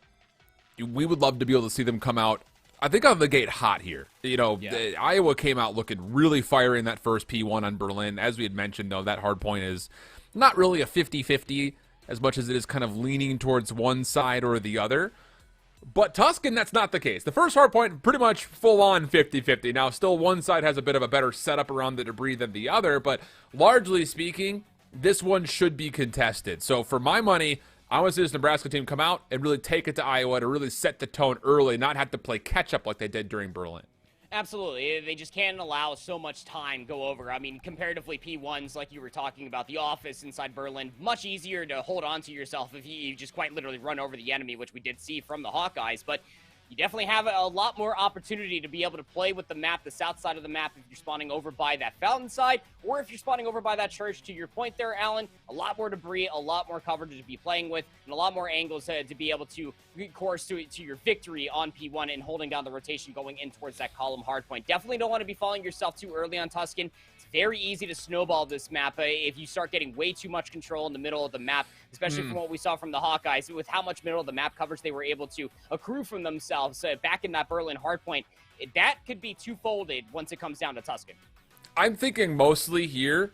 we would love to be able to see them come out, I think, out of the gate hot here. You know, yeah. Iowa came out looking really fiery in that first P1 on Berlin. As we had mentioned, though, that hard point is not really a 50-50 as much as it is kind of leaning towards one side or the other. But Tuscan, that's not the case. The first hard point, pretty much full-on 50-50. Now, still one side has a bit of a better setup around the debris than the other, but largely speaking, this one should be contested. So for my money, I want to see this Nebraska team come out and really take it to Iowa to really set the tone early, not have to play catch-up like they did during Berlin. Absolutely. They just can't allow so much time go over. I mean, comparatively, P1s, like you were talking about, the office inside Berlin, much easier to hold on to yourself if you just quite literally run over the enemy, which we did see from the Hawkeyes. But you definitely have a lot more opportunity to be able to play with the map, the south side of the map, if you're spawning over by that fountain side, or if you're spawning over by that church. To your point there, Alan, a lot more debris, a lot more coverage to be playing with, and a lot more angles to be able to course to your victory on P1 and holding down the rotation going in towards that column hardpoint. Definitely don't want to be falling yourself too early on Tuscan. It's very easy to snowball this map if you start getting way too much control in the middle of the map, especially from what we saw from the Hawkeyes, with how much middle of the map coverage they were able to accrue from themselves back in that Berlin hardpoint. That could be two-folded once it comes down to Tuscan. I'm thinking mostly here,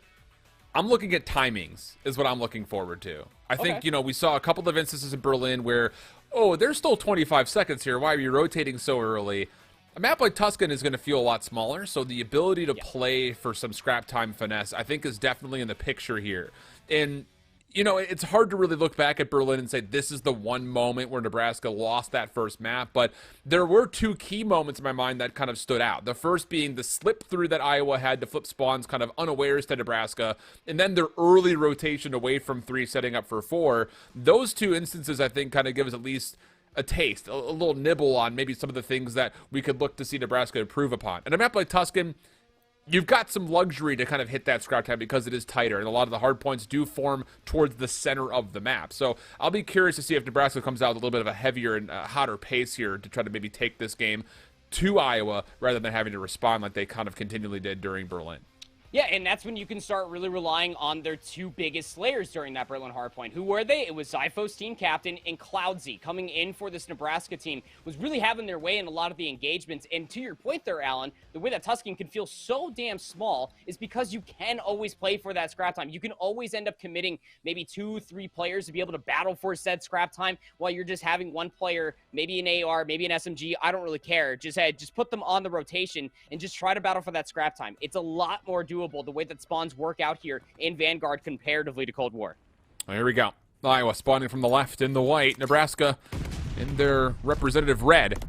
I'm looking at timings is what I'm looking forward to. I think, we saw a couple of instances in Berlin where, there's still 25 seconds here. Why are you rotating so early? A map like Tuscan is going to feel a lot smaller, so the ability to play for some scrap time finesse, I think, is definitely in the picture here. And, it's hard to really look back at Berlin and say this is the one moment where Nebraska lost that first map, but there were two key moments in my mind that kind of stood out. The first being the slip through that Iowa had to flip spawns kind of unawares to Nebraska, and then their early rotation away from 3, setting up for 4. Those two instances, I think, kind of give us at least a taste, a little nibble on maybe some of the things that we could look to see Nebraska improve upon. And a map like Tuscan, you've got some luxury to kind of hit that scrap time because it is tighter, and a lot of the hard points do form towards the center of the map. So I'll be curious to see if Nebraska comes out with a little bit of a heavier and hotter pace here to try to maybe take this game to Iowa rather than having to respond like they kind of continually did during Berlin. Yeah, and that's when you can start really relying on their two biggest slayers during that Berlin hardpoint. Who were they? It was Zyphos, team captain, and Cloudsy coming in for this Nebraska team, was really having their way in a lot of the engagements. And to your point there, Alan, the way that Tuscan can feel so damn small is because you can always play for that scrap time. You can always end up committing maybe 2-3 players to be able to battle for said scrap time while you're just having one player, maybe an AR, maybe an SMG. I don't really care. Just put them on the rotation and just try to battle for that scrap time. It's a lot more doable the way that spawns work out here in Vanguard comparatively to Cold War. Well, here we go. Iowa spawning from the left in the white. Nebraska in their representative red.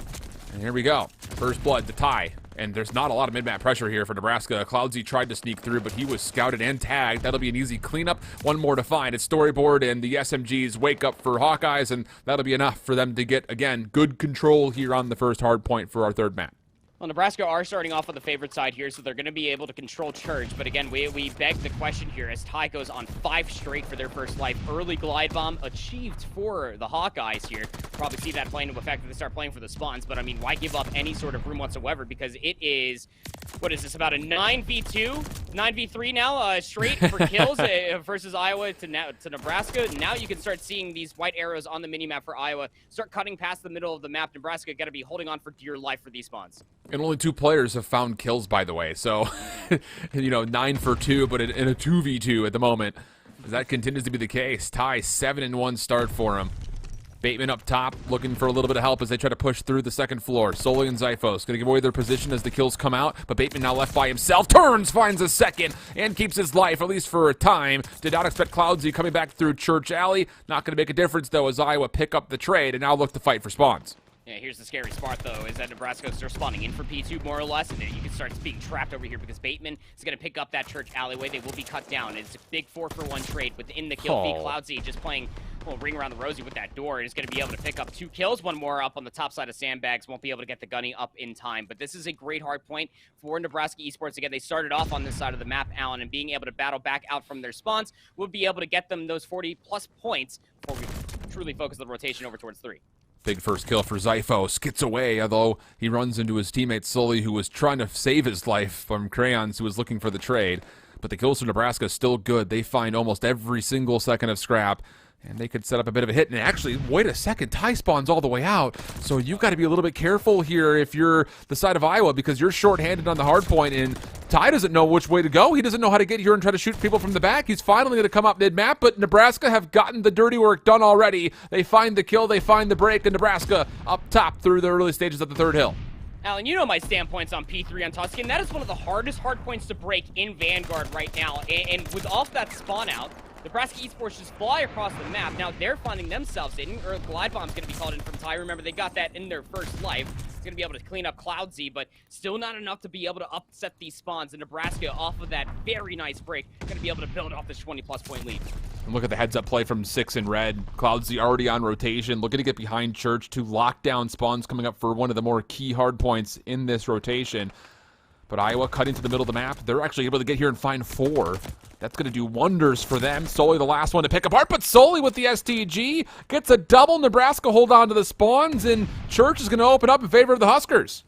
And here we go. First blood to tie. And there's not a lot of mid-map pressure here for Nebraska. Cloudsy tried to sneak through, but he was scouted and tagged. That'll be an easy cleanup. One more to find. It's Storyboard and the SMGs wake up for Hawkeyes, and that'll be enough for them to get, again, good control here on the first hard point for our third map. Well, Nebraska are starting off on the favorite side here, so they're going to be able to control Church. But again, we beg the question here as Ty goes on 5 straight for their first life. Early glide bomb achieved for the Hawkeyes here. Probably see that playing into effect if they start playing for the spawns. But I mean, why give up any sort of room whatsoever? Because it is, what is this, about a 9v2, 9v3 now, straight for kills versus Iowa to Nebraska. Now you can start seeing these white arrows on the minimap for Iowa start cutting past the middle of the map. Nebraska got to be holding on for dear life for these spawns. And only 2 players have found kills, by the way. So, 9 for 2, but in a 2v2 at the moment. That continues to be the case. Ty, 7-1 start for him. Bateman up top, looking for a little bit of help as they try to push through the second floor. Sully and Zyphos going to give away their position as the kills come out, but Bateman now left by himself. Turns, finds a second, and keeps his life, at least for a time. Did not expect Cloudsy coming back through Church Alley. Not going to make a difference, though, as Iowa pick up the trade and now look to fight for spawns. Yeah, here's the scary part, though, is that Nebraska starts spawning in for P2, more or less, and then you can start being trapped over here because Bateman is going to pick up that Church alleyway. They will be cut down. It's a big 4-for-1 trade within the kill feed. Cloudsy just playing a little ring around the rosy with that door. He's going to be able to pick up 2 kills, 1 more up on the top side of sandbags. Won't be able to get the gunny up in time, but this is a great hard point for Nebraska Esports. Again, they started off on this side of the map, Allen, and being able to battle back out from their spawns will be able to get them those 40-plus points before we truly focus the rotation over towards 3. Big first kill for Zyphos. Gets away, although he runs into his teammate Sully, who was trying to save his life from Crayons, who was looking for the trade. But the kills for Nebraska is still good. They find almost every single second of scrap, and they could set up a bit of a hit. And actually, wait a second, Ty spawns all the way out. So you've got to be a little bit careful here if you're the side of Iowa, because you're short-handed on the hard point, and Ty doesn't know which way to go. He doesn't know how to get here and try to shoot people from the back. He's finally going to come up mid-map, but Nebraska have gotten the dirty work done already. They find the kill, they find the break, and Nebraska up top through the early stages of the third hill. Alan, you know my standpoints on P3 on Tuscan. That is one of the hardest hard points to break in Vanguard right now. And with off that spawn out, Nebraska Esports just fly across the map. Now they're finding themselves in, or glide bomb's going to be called in from Ty. Remember, they got that in their first life. It's going to be able to clean up Cloudsy, but still not enough to be able to upset these spawns. And Nebraska, off of that very nice break, going to be able to build off this 20-plus point lead. And look at the heads-up play from 6 in red. Cloudsy already on rotation, looking to get behind Church to lock down spawns coming up for one of the more key hard points in this rotation. But Iowa cutting to the middle of the map. They're actually able to get here and find 4. That's going to do wonders for them. Sully the last one to pick apart, but Sully with the STG gets a double. Nebraska hold on to the spawns, and Church is going to open up in favor of the Huskers.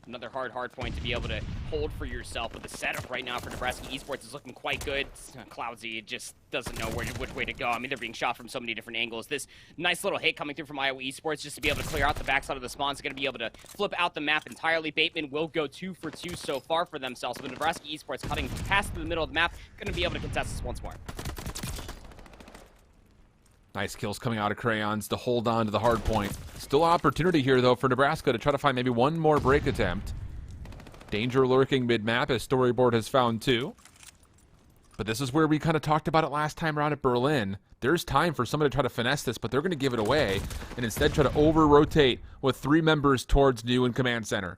Another hard point to be able to hold for yourself, but the setup right now for Nebraska Esports is looking quite good. Cloudsy just doesn't know which way to go. I mean, they're being shot from so many different angles. This nice little hit coming through from Iowa Esports just to be able to clear out the backside of the spawn is going to be able to flip out the map entirely. Bateman will go 2 for 2 so far for themselves, but Nebraska Esports cutting past the middle of the map, going to be able to contest this once more. Nice kills coming out of Crayons to hold on to the hard point. Still opportunity here, though, for Nebraska to try to find maybe one more break attempt. Danger lurking mid-map, as Storyboard has found too. But this is where we kind of talked about it last time around at Berlin. There's time for somebody to try to finesse this, but they're going to give it away and instead try to over-rotate with 3 members towards New and Command Center.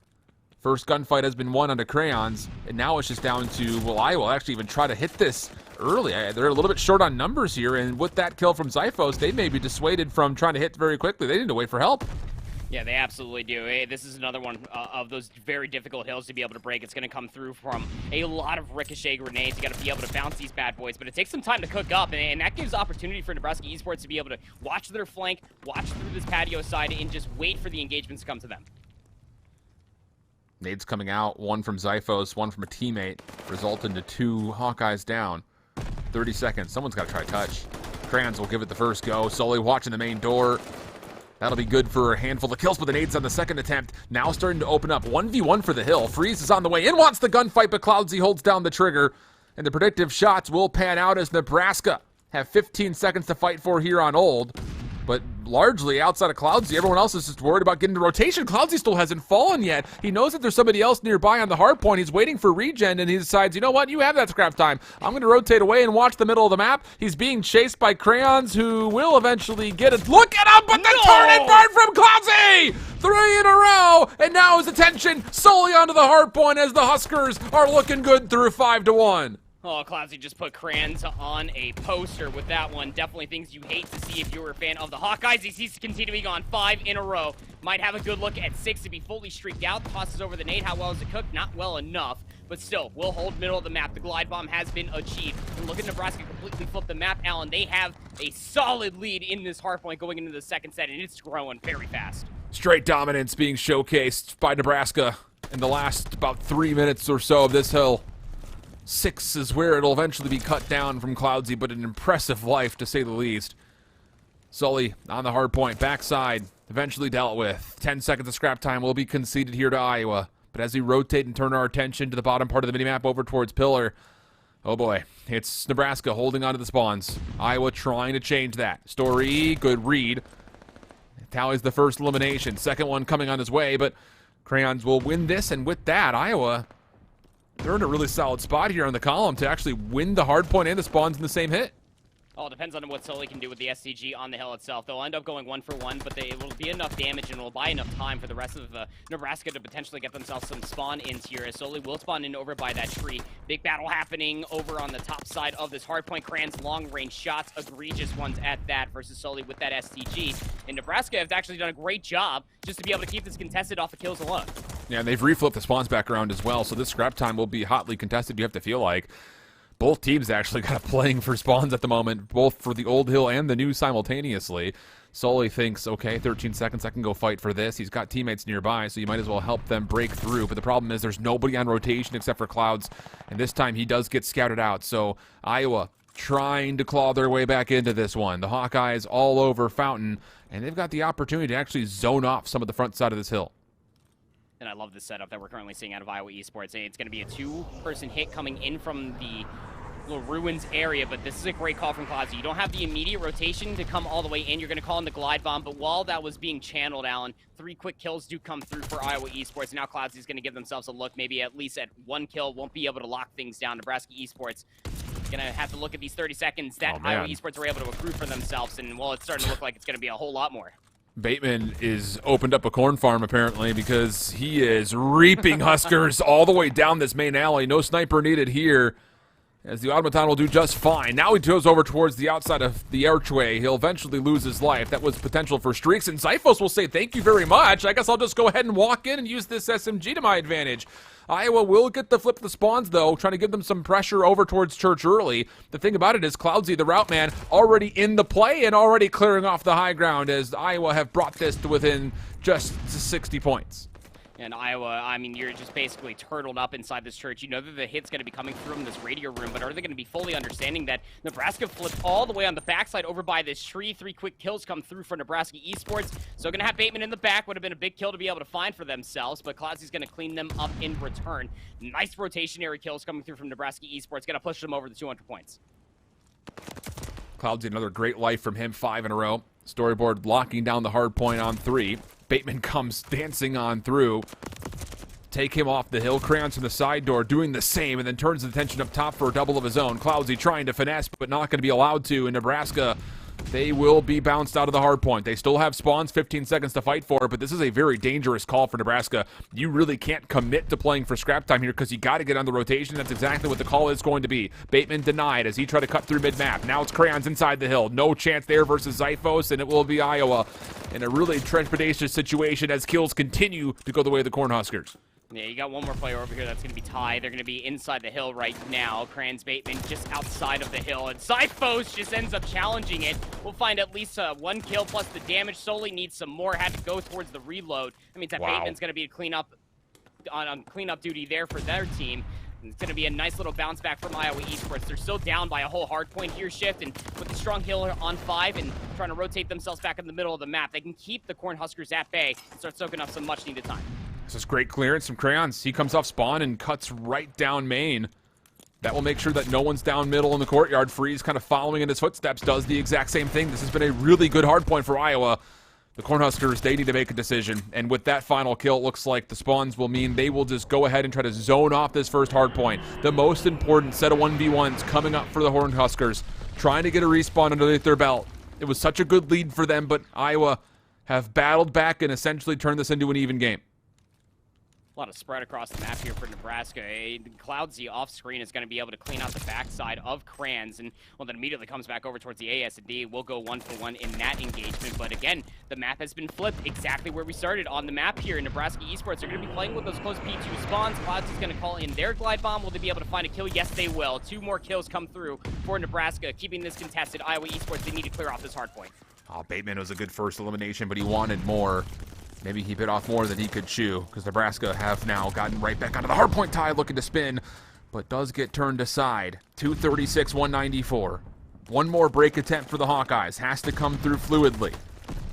First gunfight has been won onto Crayons, and now it's just down to, well, Iowa will actually even try to hit this early. They're a little bit short on numbers here, and with that kill from Zyphos, they may be dissuaded from trying to hit very quickly. They need to wait for help. Yeah, they absolutely do. Hey, this is another one of those very difficult hills to be able to break. It's going to come through from a lot of ricochet grenades. You got to be able to bounce these bad boys, but it takes some time to cook up, and that gives opportunity for Nebraska Esports to be able to watch their flank, watch through this patio side, and just wait for the engagements to come to them. Nades coming out, one from Zyphos, one from a teammate, resulting to 2 Hawkeyes down. 30 seconds. Someone's got to try to touch. Crayons will give it the first go. Sully watching the main door. That'll be good for a handful of kills, but the nades on the second attempt now starting to open up. 1v1 for the hill. Freeze is on the way in, wants the gunfight, but Cloudsy holds down the trigger. And the predictive shots will pan out as Nebraska have 15 seconds to fight for here on Old. But largely outside of Cloudsy, everyone else is just worried about getting the rotation. Cloudsy still hasn't fallen yet. He knows that there's somebody else nearby on the hard point. He's waiting for regen, and he decides, you know what, you have that scrap time. I'm going to rotate away and watch the middle of the map. He's being chased by Crayons, who will eventually get it. Look at him, but the turn and burn from Cloudsy! 3 in a row, and now his attention solely onto the hard point as the Huskers are looking good through 5-1. Oh, Cloudsy just put Crayons on a poster with that one. Definitely things you hate to see if you were a fan of the Hawkeyes. He's continuing on 5 in a row. Might have a good look at 6 to be fully streaked out. Tosses over the nade. How well is it cooked? Not well enough. But still, will hold middle of the map. The glide bomb has been achieved. And look at Nebraska completely flip the map, Allen. They have a solid lead in this hardpoint going into the second set, and it's growing very fast. Straight dominance being showcased by Nebraska in the last about 3 minutes or so of this hill. 6 is where it'll eventually be cut down from Cloudsy, but an impressive life to say the least. Sully on the hard point, backside, eventually dealt with. 10 seconds of scrap time will be conceded here to Iowa. But as we rotate and turn our attention to the bottom part of the minimap over towards Pillar, oh boy, it's Nebraska holding onto the spawns. Iowa trying to change that. Story, good read. Tallies the first elimination. Second one coming on his way, but Crayons will win this, and with that, Iowa, they're in a really solid spot here on the column to actually win the hard point and the spawns in the same hit. Oh, it depends on what Sully can do with the SCG on the hill itself. They'll end up going 1 for 1, but it will be enough damage and will buy enough time for the rest of Nebraska to potentially get themselves some spawn ins here. As Sully will spawn in over by that tree. Big battle happening over on the top side of this hardpoint. Crayons long-range shots, egregious ones at that, versus Sully with that SCG. And Nebraska have actually done a great job just to be able to keep this contested off of kills alone. Yeah, and they've reflipped the spawns back around as well, so this scrap time will be hotly contested, you have to feel like. Both teams actually kind of playing for spawns at the moment, both for the old hill and the new simultaneously. Sully thinks, okay, 13 seconds, I can go fight for this. He's got teammates nearby, so you might as well help them break through. But the problem is there's nobody on rotation except for Clouds, and this time he does get scouted out. So Iowa trying to claw their way back into this one. The Hawkeyes all over Fountain, and they've got the opportunity to actually zone off some of the front side of this hill. And I love the setup that we're currently seeing out of Iowa Esports. It's going to be a 2-person hit coming in from the little ruins area, but this is a great call from Cloudsy. You don't have the immediate rotation to come all the way in. You're going to call in the glide bomb, but while that was being channeled, Allen, 3 quick kills do come through for Iowa Esports. Now Cloudsy's going to give themselves a look, maybe at least at 1 kill. Won't be able to lock things down. Nebraska Esports going to have to look at these 30 seconds that Iowa Esports were able to accrue for themselves, and well, it's starting to look like it's going to be a whole lot more. Bateman is opened up a corn farm, apparently, because he is reaping Huskers all the way down this main alley. No sniper needed here, as the automaton will do just fine. Now he goes over towards the outside of the archway. He'll eventually lose his life. That was potential for streaks, and Zyphos will say, thank you very much. I guess I'll just go ahead and walk in and use this SMG to my advantage. Iowa will get the flip of the spawns, though, trying to give them some pressure over towards Church early. The thing about it is Cloudsy, the route man, already in the play and already clearing off the high ground, as Iowa have brought this to within just 60 points. And Iowa, I mean, you're just basically turtled up inside this church. You know that the hit's going to be coming through from this radio room, but are they going to be fully understanding that Nebraska flipped all the way on the backside over by this tree? 3 quick kills come through for Nebraska Esports. So going to have Bateman in the back. Would have been a big kill to be able to find for themselves, but Cloudsy's going to clean them up in return. Nice rotationary kills coming through from Nebraska Esports. Going to push them over the 200 points. Cloudsy, another great life from him, 5 in a row. Storyboard locking down the hard point on 3. Bateman comes dancing on through. Take him off the hill. Crayons from the side door doing the same, and then turns the attention up top for a double of his own. Cloudsy trying to finesse, but not going to be allowed to. In Nebraska, they will be bounced out of the hard point. They still have spawns, 15 seconds to fight for, but this is a very dangerous call for Nebraska. You really can't commit to playing for scrap time here because you got to get on the rotation. That's exactly what the call is going to be. Bateman denied as he tried to cut through mid-map. Now it's Crayons inside the hill. No chance there versus Zyphos, and it will be Iowa in a really trepidatious situation as kills continue to go the way of the Cornhuskers. Yeah, you got one more player over here that's going to be Ty. They're going to be inside the hill right now. Crayons Bateman just outside of the hill, and Zyphos just ends up challenging it. We'll find at least 1 kill plus the damage. Solely needs some more. Had to go towards the reload. That means that Bateman's going to be a cleanup on cleanup duty there for their team. And it's going to be a nice little bounce back from Iowa Esports. They're still down by a whole hard point here, Shift, and with the strong healer on 5 and trying to rotate themselves back in the middle of the map, they can keep the Cornhuskers at bay and start soaking up some much-needed time. This is great clearance from Crayons. He comes off spawn and cuts right down main. That will make sure that no one's down middle in the courtyard. Freeze kind of following in his footsteps does the exact same thing. This has been a really good hard point for Iowa. The Cornhuskers, they need to make a decision. And with that final kill, it looks like the spawns will mean they will just go ahead and try to zone off this first hard point. The most important set of 1v1s coming up for the Cornhuskers. Trying to get a respawn underneath their belt. It was such a good lead for them, but Iowa have battled back and essentially turned this into an even game. A lot of spread across the map here for Nebraska. Cloudsy off screen is going to be able to clean out the backside of Crayons, and well, then immediately comes back over towards the AS&D. We'll go 1-for-1 in that engagement, but again, the map has been flipped exactly where we started on the map here. Nebraska Esports are going to be playing with those close P2 spawns. Cloudsy's going to call in their glide bomb. Will they be able to find a kill? Yes, they will. 2 more kills come through for Nebraska, keeping this contested. Iowa Esports, they need to clear off this hard point. Oh, Bateman was a good first elimination, but he wanted more. Maybe he bit off more than he could chew, because Nebraska have now gotten right back onto the hardpoint tie, looking to spin, but does get turned aside. 236, 194. One more break attempt for the Hawkeyes. Has to come through fluidly.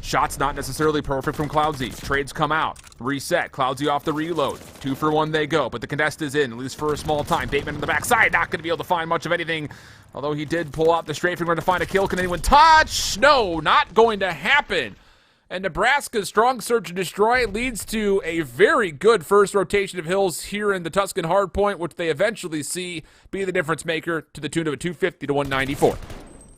Shots not necessarily perfect from Cloudsy. Trades come out. Reset. Cloudsy off the reload. 2 for 1 they go, but the contest is in, at least for a small time. Bateman on the backside, not going to be able to find much of anything, although he did pull out the straight finger to find a kill. Can anyone touch? No, not going to happen. And Nebraska's strong search and destroy leads to a very good first rotation of hills here in the Tuscan hardpoint, which they eventually see be the difference maker to the tune of a 250 to 194.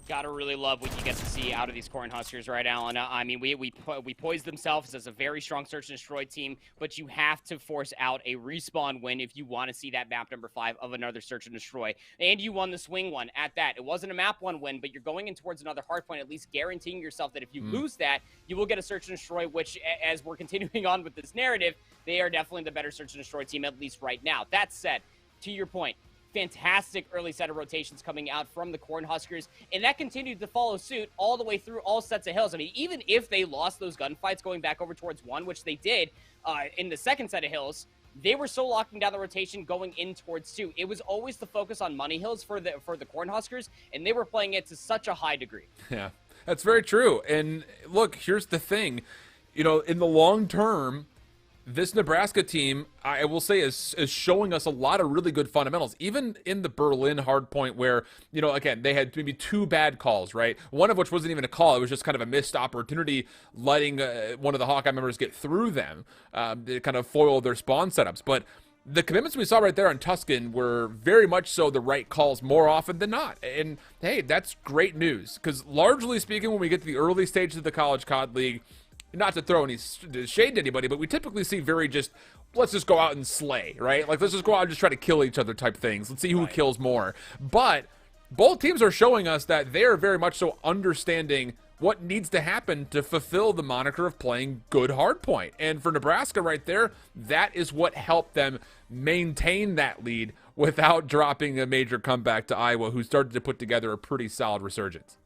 Gotta really love what you get to see out of these Cornhuskers, right, Alan? I mean, we poised themselves as a very strong search and destroy team, but you have to force out a respawn win if you want to see that map number 5 of another search and destroy. And you won the swing one at that. It wasn't a map 1 win, but you're going in towards another hardpoint, at least guaranteeing yourself that if you lose that, you will get a search and destroy, which, as we're continuing on with this narrative, they are definitely the better search and destroy team, at least right now. That said, to your point, fantastic early set of rotations coming out from the Cornhuskers, and that continued to follow suit all the way through all sets of hills. I mean, even if they lost those gunfights going back over towards 1, which they did in the second set of hills, they were still locking down the rotation going in towards 2. It was always the focus on money hills for the Cornhuskers, and they were playing it to such a high degree. Yeah, that's very true. And look, here's the thing. You know, in the long term, this Nebraska team, I will say, is showing us a lot of really good fundamentals. Even in the Berlin hardpoint where, you know, again, they had maybe 2 bad calls, right? One of which wasn't even a call. It was just kind of a missed opportunity letting one of the Hawkeye members get through them to kind of foil their spawn setups. But the commitments we saw right there on Tuscan were very much so the right calls more often than not. And, hey, that's great news. Because largely speaking, when we get to the early stages of the College COD League, not to throw any shade to anybody, but we typically see very just, let's just go out and slay, right? Like, let's just go out and just try to kill each other type things. Let's see who kills more. But both teams are showing us that they are very much so understanding what needs to happen to fulfill the moniker of playing good hardpoint. And for Nebraska right there, that is what helped them maintain that lead without dropping a major comeback to Iowa, who started to put together a pretty solid resurgence.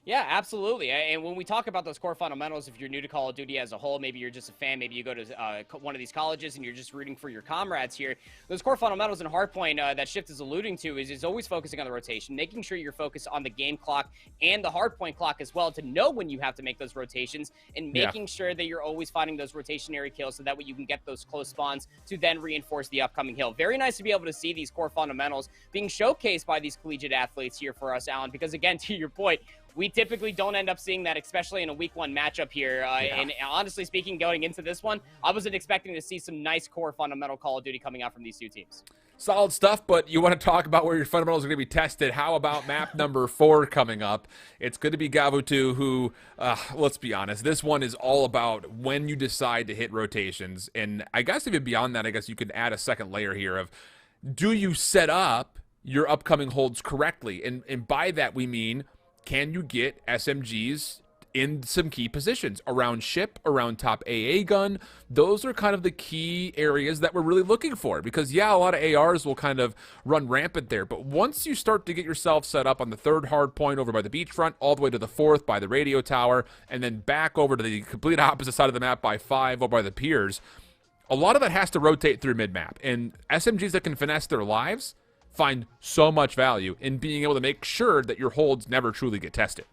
Yeah, absolutely. And when we talk about those core fundamentals, if you're new to Call of Duty as a whole, maybe you're just a fan, maybe you go to one of these colleges and you're just rooting for your comrades here. Those core fundamentals in Hardpoint that Shift is alluding to is always focusing on the rotation, making sure you're focused on the game clock and the Hardpoint clock as well to know when you have to make those rotations, and making sure that you're always finding those rotationary kills so that way you can get those close spawns to then reinforce the upcoming hill. Very nice to be able to see these core fundamentals being showcased by these collegiate athletes here for us, Alan, because again, to your point, we typically don't end up seeing that, especially in a week 1 matchup here. And honestly speaking, going into this one, I wasn't expecting to see some nice core fundamental Call of Duty coming out from these two teams. Solid stuff, but you want to talk about where your fundamentals are going to be tested. How about map number 4 coming up? It's going to be Gavutu, who, let's be honest, this one is all about when you decide to hit rotations. And I guess even beyond that, I guess you could add a second layer here of, do you set up your upcoming holds correctly? And by that we mean, can you get SMGs in some key positions around ship, around top AA gun? Those are kind of the key areas that we're really looking for, because yeah, a lot of ARs will kind of run rampant there, but once you start to get yourself set up on the 3rd hard point over by the beachfront, all the way to the 4th by the radio tower, and then back over to the complete opposite side of the map by 5 over by the piers, a lot of that has to rotate through mid-map, and SMGs that can finesse their lives find so much value in being able to make sure that your holds never truly get tested.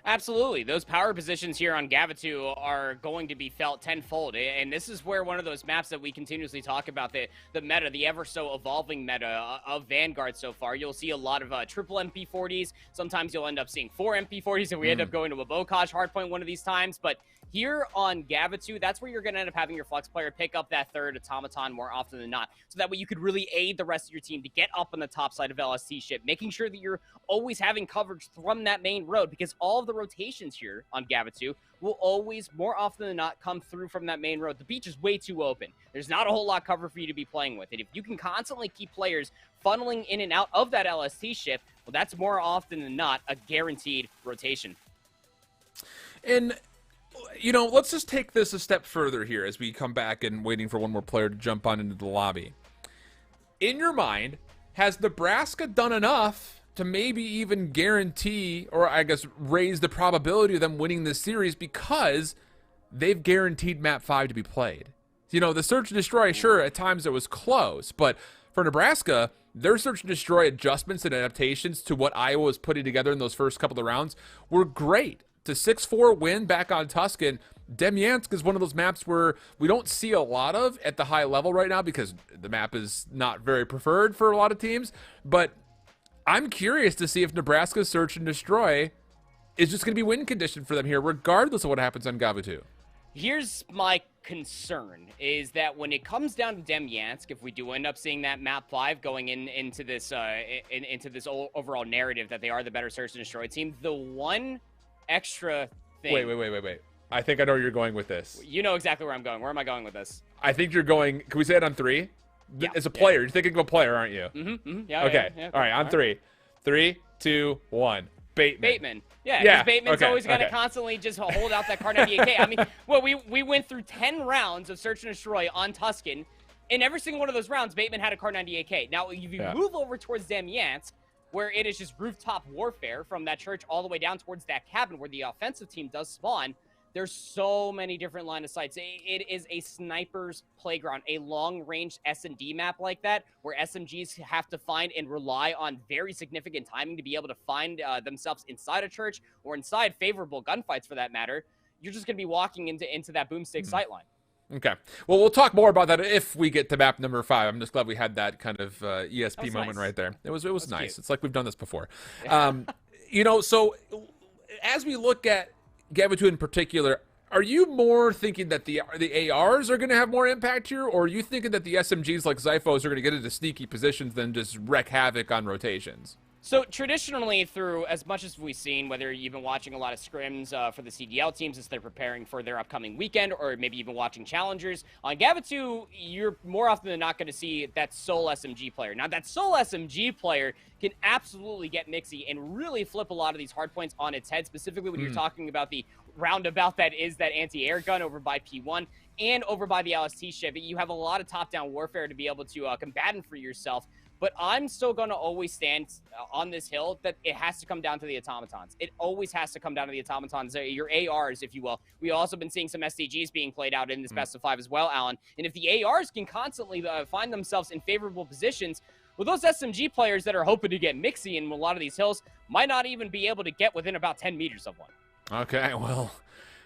Absolutely. Those power positions here on Gavutu are going to be felt tenfold. And this is where one of those maps that we continuously talk about, the meta, the ever so evolving meta of Vanguard so far. You'll see a lot of triple MP40s. Sometimes you'll end up seeing 4 MP40s, and we end up going to a Bocage hardpoint one of these times. But here on Gavutu, that's where you're going to end up having your flex player pick up that 3rd automaton more often than not. So that way you could really aid the rest of your team to get up on the top side of LST ship, making sure that you're always having coverage from that main road, because all of the rotations here on Gavutu will always, more often than not, come through from that main road. The beach is way too open. There's not a whole lot of cover for you to be playing with. And if you can constantly keep players funneling in and out of that LST ship, well, that's more often than not a guaranteed rotation. And you know, let's just take this a step further here as we come back and waiting for one more player to jump on into the lobby. In your mind, has Nebraska done enough to maybe even guarantee, or I guess raise the probability of them winning this series, because they've guaranteed map 5 to be played? You know, the search and destroy, sure, at times it was close, but for Nebraska, their search and destroy adjustments and adaptations to what Iowa was putting together in those first couple of rounds were great. To 6-4 win back on Tuscan, Demyansk is one of those maps where we don't see a lot of at the high level right now, because the map is not very preferred for a lot of teams. But I'm curious to see if Nebraska's search and destroy is just going to be win condition for them here, regardless of what happens on Gavutu. Here's my concern, is that when it comes down to Demyansk, if we do end up seeing that map 5 going into this overall narrative that they are the better search and destroy team, the one extra thing. Wait. I think I know where you're going with this. You know exactly where I'm going. Where am I going with this? I think you're going, can we say it on 3? Yeah. As a player, you're thinking of a player, aren't you? Yeah. Okay. Yeah. All right, on 3. 3, 2, 1. Bateman. Yeah, because Bateman's always going to constantly just hold out that Kar 98K. I mean, well, we went through 10 rounds of search and destroy on Tuscan, and every single one of those rounds, Bateman had a Kar 98K. Now, if you move over towards Demyansk, where it is just rooftop warfare from that church all the way down towards that cabin where the offensive team does spawn, there's so many different line of sights. It is a sniper's playground, a long-range S&D map like that, where SMGs have to find and rely on very significant timing to be able to find themselves inside a church or inside favorable gunfights for that matter. You're just going to be walking into that boomstick sightline. Okay. Well, we'll talk more about that if we get to map number 5. I'm just glad we had that kind of ESP moment right there. It was nice. Cute. It's like we've done this before. You know, so as we look at Gavutu in particular, are you more thinking that the ARs are going to have more impact here, or are you thinking that the SMGs like Zyphos are going to get into sneaky positions then just wreak havoc on rotations? So traditionally, through as much as we've seen, whether you've been watching a lot of scrims for the CDL teams as they're preparing for their upcoming weekend, or maybe even watching challengers, on Gavutu, you're more often than not going to see that sole SMG player. Now, that sole SMG player can absolutely get mixy and really flip a lot of these hard points on its head, specifically when you're talking about the roundabout that is that anti-air gun over by P1 and over by the LST ship. You have a lot of top-down warfare to be able to combatant for yourself. But I'm still going to always stand on this hill that it has to come down to the automatons. It always has to come down to the automatons, your ARs, if you will. We've also been seeing some STGs being played out in this best of 5 as well, Alan. And if the ARs can constantly find themselves in favorable positions, well, those SMG players that are hoping to get mixy in a lot of these hills might not even be able to get within about 10 meters of one. Okay, well,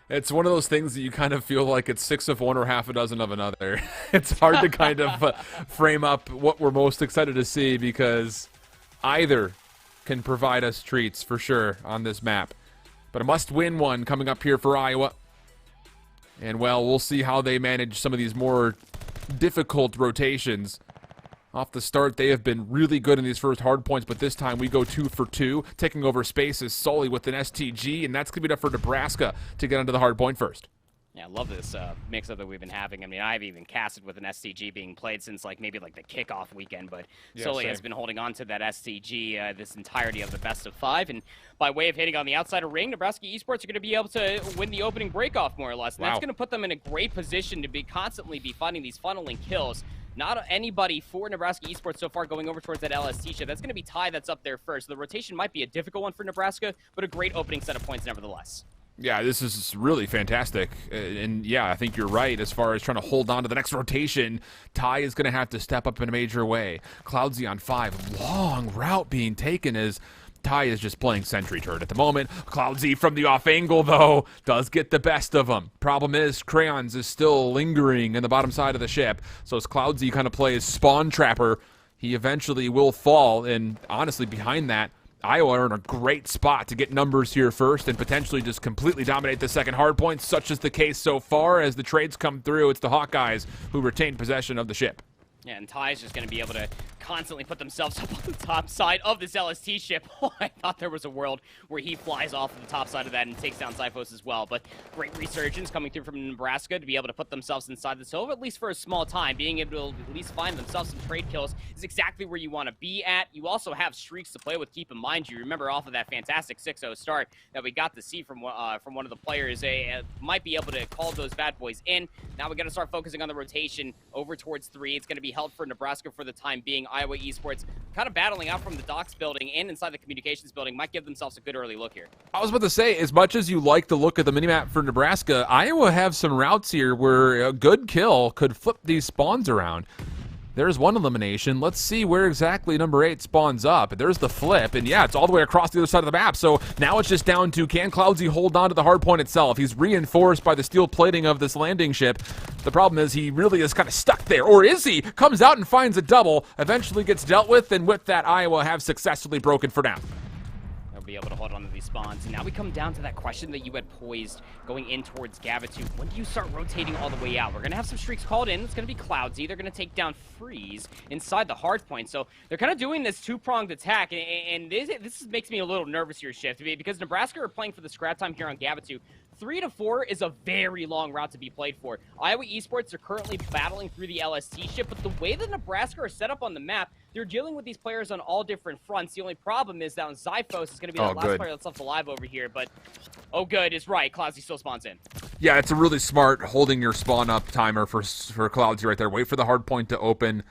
it's one of those things that you kind of feel like it's 6 of one or half a dozen of another. It's hard to kind of frame up what we're most excited to see, because either can provide us treats for sure on this map. But a must-win one coming up here for Iowa. And, well, we'll see how they manage some of these more difficult rotations. Off the start, they have been really good in these first hard points, but this time we go 2 for 2, taking over spaces solely with an STG, and that's going to be enough for Nebraska to get onto the hard point first. Yeah, I love this mix-up that we've been having. I mean, I've even casted with an STG being played since maybe the kickoff weekend, but Sully has been holding on to that STG this entirety of the best of 5. And by way of hitting on the outside of ring, Nebraska Esports are going to be able to win the opening break-off, more or less. And that's going to put them in a great position to constantly be finding these funneling kills. Not anybody for Nebraska Esports so far going over towards that LST ship. That's going to be Ty that's up there first. The rotation might be a difficult one for Nebraska, but a great opening set of points nevertheless. Yeah, this is really fantastic. And yeah, I think you're right as far as trying to hold on to the next rotation. Ty is going to have to step up in a major way. Cloudsy on 5. Long route being taken as Ty is just playing sentry turret at the moment. Cloudsy from the off angle, though, does get the best of him. Problem is, Crayons is still lingering in the bottom side of the ship. So as Cloudsy kind of plays spawn trapper, he eventually will fall. And honestly, behind that, Iowa are in a great spot to get numbers here first and potentially just completely dominate the second hardpoint, such is the case so far. As the trades come through, it's the Hawkeyes who retain possession of the ship. Yeah, and Ty's just going to be able to constantly put themselves up on the top side of this LST ship. Oh, I thought there was a world where he flies off of the top side of that and takes down Zyphos as well. But great resurgence coming through from Nebraska to be able to put themselves inside the hill, at least for a small time. Being able to at least find themselves some trade kills is exactly where you want to be at. You also have streaks to play with. Keep in mind, you remember off of that fantastic 6-0 start that we got to see from one of the players. They might be able to call those bad boys in. Now we got to start focusing on the rotation over towards 3. It's going to be held for Nebraska for the time being. Iowa Esports kind of battling out from the docks building and inside the communications building might give themselves a good early look here. I was about to say, as much as you like the look of the minimap for Nebraska, Iowa have some routes here where a good kill could flip these spawns around. There's one elimination. Let's see where exactly number 8 spawns up. There's the flip, and yeah, it's all the way across the other side of the map. So now it's just down to, can Cloudsy hold on to the hard point itself? He's reinforced by the steel plating of this landing ship. The problem is he really is kind of stuck there. Or is he? Comes out and finds a double, eventually gets dealt with, and with that, Iowa have successfully broken for now. Be able to hold on to these spawns. And now we come down to that question that you had poised going in towards Gavitu. When do you start rotating all the way out? We're going to have some streaks called in. It's going to be Cloudsy. They're going to take down Freeze inside the hard point. So they're kind of doing this two-pronged attack. And this makes me a little nervous here, Shift, because Nebraska are playing for the scrap time here on Gavitu. 3 to 4 is a very long route to be played for. Iowa Esports are currently battling through the LST ship, but the way that Nebraska are set up on the map, they're dealing with these players on all different fronts. The only problem is that Zyphos is going to be the last player that's left alive over here, but oh good is right. Cloudsy still spawns in. Yeah, it's a really smart holding your spawn up timer for Cloudsy right there. Wait for the hard point to open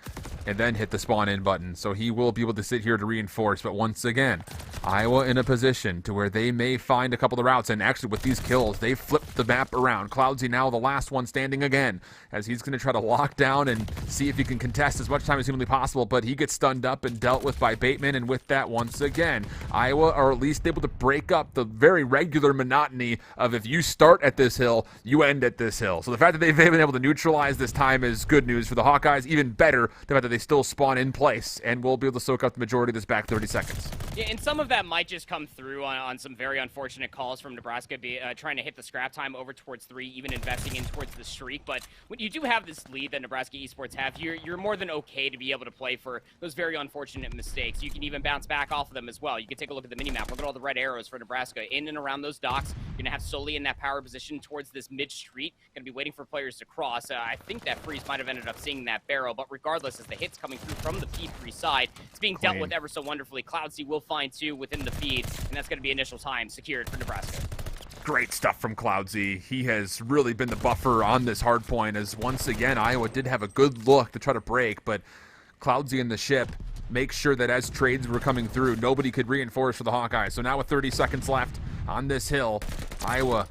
and then hit the spawn in button. So he will be able to sit here to reinforce. But once again, Iowa in a position to where they may find a couple of routes. And actually with these kills, they've flipped the map around. Cloudsy now the last one standing again, as he's going to try to lock down and see if he can contest as much time as humanly possible. But he gets stunned up and dealt with by Bateman. And with that, once again, Iowa are at least able to break up the very regular monotony of if you start at this hill, you end at this hill. So the fact that they've been able to neutralize this time is good news for the Hawkeyes. Even better, the fact that they still spawn in place and will be able to soak up the majority of this back 30 seconds. Yeah, and some of that might just come through on some very unfortunate calls from Nebraska trying to hit the scrap time over towards 3, even investing in towards the streak. But when you do have this lead that Nebraska Esports have, you're more than okay to be able to play for those very unfortunate mistakes. You can even bounce back off of them as well. You can take a look at the minimap. Look at all the red arrows for Nebraska in and around those docks. You're going to have Sully in that power position towards this mid-street. Going to be waiting for players to cross. I think that Freeze might have ended up seeing that barrel, but regardless, as the hit's coming through from the P3 side, it's being dealt with ever so wonderfully. Cloudsy will find 2 within the feed, and that's going to be initial time secured for Nebraska. Great stuff from Cloudsy. He has really been the buffer on this hard point, as once again, Iowa did have a good look to try to break, but Cloudsy in the ship make sure that as trades were coming through, nobody could reinforce for the Hawkeyes. So now with 30 seconds left on this hill, Iowa,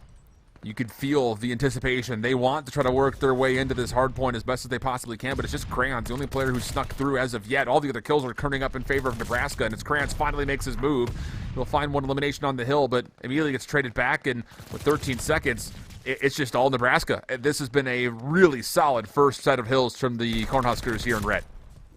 you could feel the anticipation. They want to try to work their way into this hard point as best as they possibly can, but it's just Crayons, the only player who's snuck through as of yet. All the other kills are turning up in favor of Nebraska, and it's Crayons finally makes his move. He'll find one elimination on the hill, but immediately gets traded back, and with 13 seconds, it's just all Nebraska. This has been a really solid first set of hills from the Cornhuskers here in red.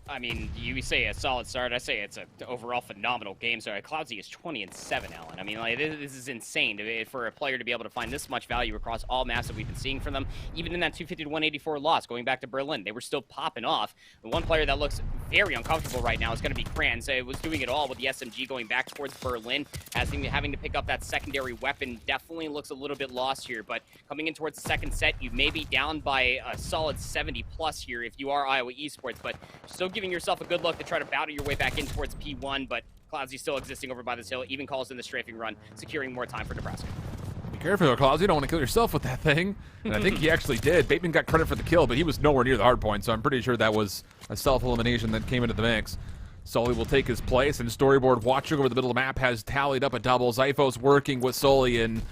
I mean, you say a solid start. I say it's an overall phenomenal game. So Cloudsy is 20-7, Alan. I mean, like, this is insane for a player to be able to find this much value across all maps that we've been seeing from them. Even in that 250-184 loss, going back to Berlin, they were still popping off. The one player that looks very uncomfortable right now is going to be Kranz. It was doing it all with the SMG going back towards Berlin, having to pick up that secondary weapon. Definitely looks a little bit lost here, but coming in towards the second set, you may be down by a solid 70+ here if you are Iowa Esports, but still giving yourself a good look to try to battle your way back in towards P1, but Cloudsy still existing over by this hill, even calls in the strafing run, securing more time for Nebraska. Be careful, Cloudsy. You don't want to kill yourself with that thing. And I think he actually did. Bateman got credit for the kill, but he was nowhere near the hard point, so I'm pretty sure that was a self-elimination that came into the mix. Sully will take his place, and Storyboard watching over the middle of the map has tallied up a double. Zyphos working with Sully, and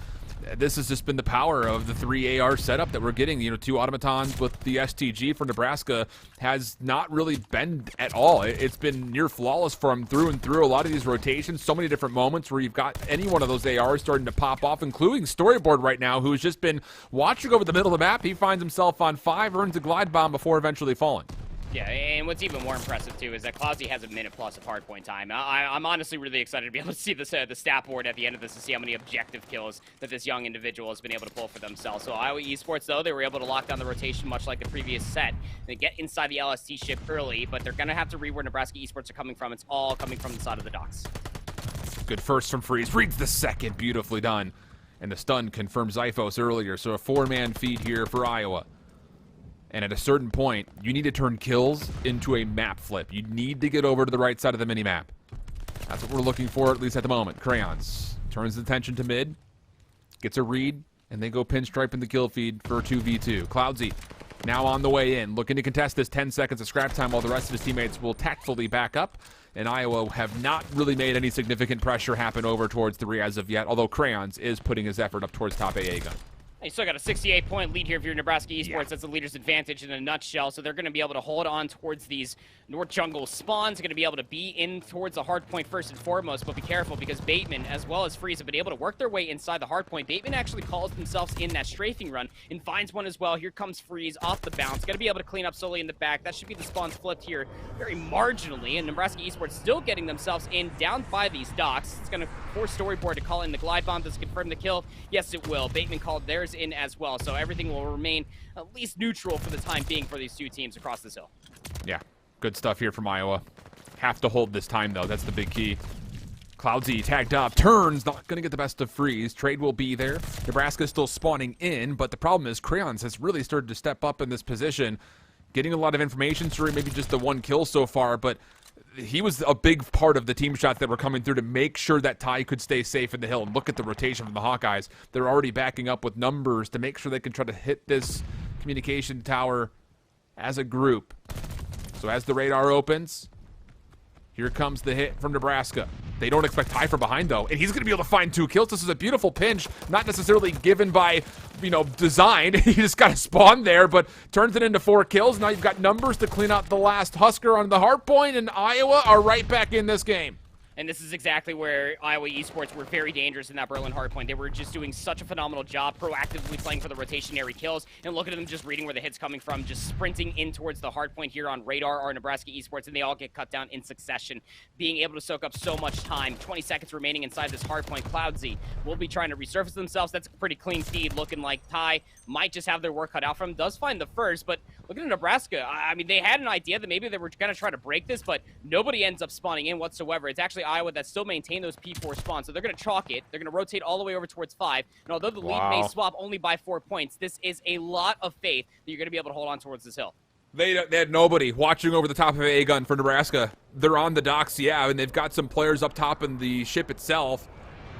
this has just been the power of the 3 AR setup that we're getting. You know, 2 automatons with the STG for Nebraska has not really been at all. It's been near flawless for him through and through. A lot of these rotations, so many different moments where you've got any one of those ARs starting to pop off, including Storyboard right now, who's just been watching over the middle of the map. He finds himself on 5, earns a glide bomb before eventually falling. Yeah, and what's even more impressive, too, is that Cloudsy has a minute plus of hardpoint time. I'm honestly really excited to be able to see the stat board at the end of this to see how many objective kills that this young individual has been able to pull for themselves. So Iowa Esports, though, they were able to lock down the rotation much like the previous set. They get inside the LST ship early, but they're going to have to read where Nebraska Esports are coming from. It's all coming from the side of the docks. Good first from Freeze. Reads the second. Beautifully done. And the stun confirms Zyphos earlier. So a 4-man feed here for Iowa. And at a certain point, you need to turn kills into a map flip. You need to get over to the right side of the mini-map. That's what we're looking for, at least at the moment. Crayons turns his attention to mid, gets a read, and they go pinstripe in the kill feed for a 2v2. Cloudsy now on the way in, looking to contest this 10 seconds of scrap time while the rest of his teammates will tactfully back up. And Iowa have not really made any significant pressure happen over towards 3 as of yet, although Crayons is putting his effort up towards top AA gun. You still got a 68-point lead here if you're Nebraska Esports. Yeah. That's the leader's advantage in a nutshell. So they're going to be able to hold on towards these North Jungle spawns. They're going to be able to be in towards the hard point first and foremost, but be careful because Bateman as well as Freeze have been able to work their way inside the hard point. Bateman actually calls themselves in that strafing run and finds one as well. Here comes Freeze off the bounce. Going to be able to clean up slowly in the back. That should be the spawns flipped here very marginally, and Nebraska Esports still getting themselves in down by these docks. It's going to force Storyboard to call in the glide bomb. Does it confirm the kill? Yes, it will. Bateman called theirs in as well, so everything will remain at least neutral for the time being for these two teams across this hill. Yeah, good stuff here from Iowa. Have to hold this time, though. That's the big key. Cloudsy tagged up. Turns, not going to get the best of Freeze. Trade will be there. Nebraska's still spawning in, but the problem is Crayons has really started to step up in this position. Getting a lot of information through, maybe just the 1 kill so far, but he was a big part of the team shots that were coming through to make sure that Ty could stay safe in the hill. And look at the rotation from the Hawkeyes. They're already backing up with numbers to make sure they can try to hit this communication tower as a group. So as the radar opens, here comes the hit from Nebraska. They don't expect Ty from behind, though, and he's going to be able to find 2 kills. This is a beautiful pinch, not necessarily given by, design. He just got to spawn there, but turns it into 4 kills. Now you've got numbers to clean out the last Husker on the hard point, and Iowa are right back in this game. And this is exactly where Iowa Esports were very dangerous in that Berlin hardpoint. They were just doing such a phenomenal job, proactively playing for the rotationary kills. And look at them just reading where the hit's coming from, just sprinting in towards the hardpoint here on radar are Nebraska Esports, and they all get cut down in succession, being able to soak up so much time. 20 seconds remaining inside this hardpoint. Cloudsy will be trying to resurface themselves. That's a pretty clean feed, looking like Ty might just have their work cut out for him. Does find the first, but look at Nebraska. I mean, they had an idea that maybe they were going to try to break this, but nobody ends up spawning in whatsoever. It's actually Iowa that still maintain those P4 spawns, so they're going to chalk it. They're going to rotate all the way over towards 5, and although the lead may swap only by 4 points, this is a lot of faith that you're going to be able to hold on towards this hill. They had nobody watching over the top of A gun for Nebraska. They're on the docks, yeah, and they've got some players up top in the ship itself.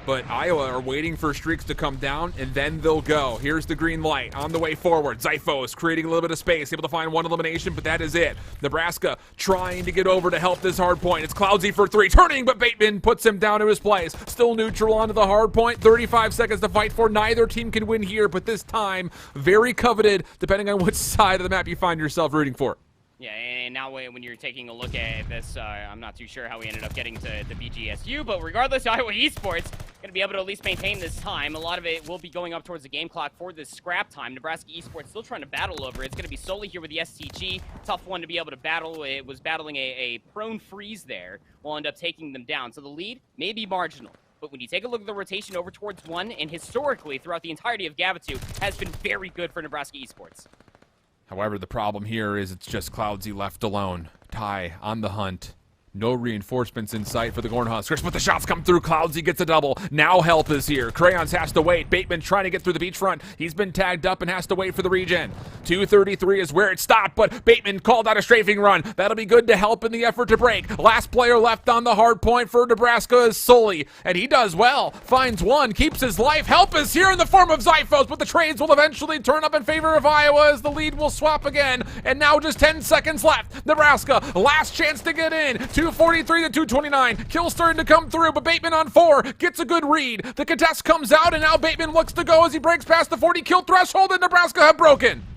but Iowa are waiting for streaks to come down, and then they'll go. Here's the green light on the way forward. Zyphos creating a little bit of space, able to find one elimination, but that is it. Nebraska trying to get over to help this hard point. It's Cloudsy for 3, turning, but Bateman puts him down to his place. Still neutral onto the hard point. 35 seconds to fight for. Neither team can win here, but this time, very coveted, depending on which side of the map you find yourself rooting for. Yeah, and now when you're taking a look at this, I'm not too sure how we ended up getting to the BGSU, but regardless, Iowa Esports going to be able to at least maintain this time. A lot of it will be going up towards the game clock for this scrap time. Nebraska Esports still trying to battle over it. It's going to be solely here with the STG. Tough one to be able to battle. It was battling a prone freeze there. Will end up taking them down. So the lead may be marginal. But when you take a look at the rotation over towards 1, and historically throughout the entirety of Gavitu, has been very good for Nebraska Esports. However, the problem here is it's just Cloudsy left alone. Ty on the hunt. No reinforcements in sight for the Cornhuskers, but the shots come through. Cloudsy gets a double. Now help is here. Crayons has to wait. Bateman trying to get through the beachfront. He's been tagged up and has to wait for the regen. 2:33 is where it stopped, but Bateman called out a strafing run. That'll be good to help in the effort to break. Last player left on the hard point for Nebraska is Sully, and he does well. Finds one, keeps his life. Help is here in the form of Zyphos, but the trades will eventually turn up in favor of Iowa as the lead will swap again. And now just 10 seconds left. Nebraska, last chance to get in. 2:43 to 2:29. Kill starting to come through, but Bateman on 4 gets a good read. The contest comes out, and now Bateman looks to go as he breaks past the 40 kill threshold, and Nebraska have broken.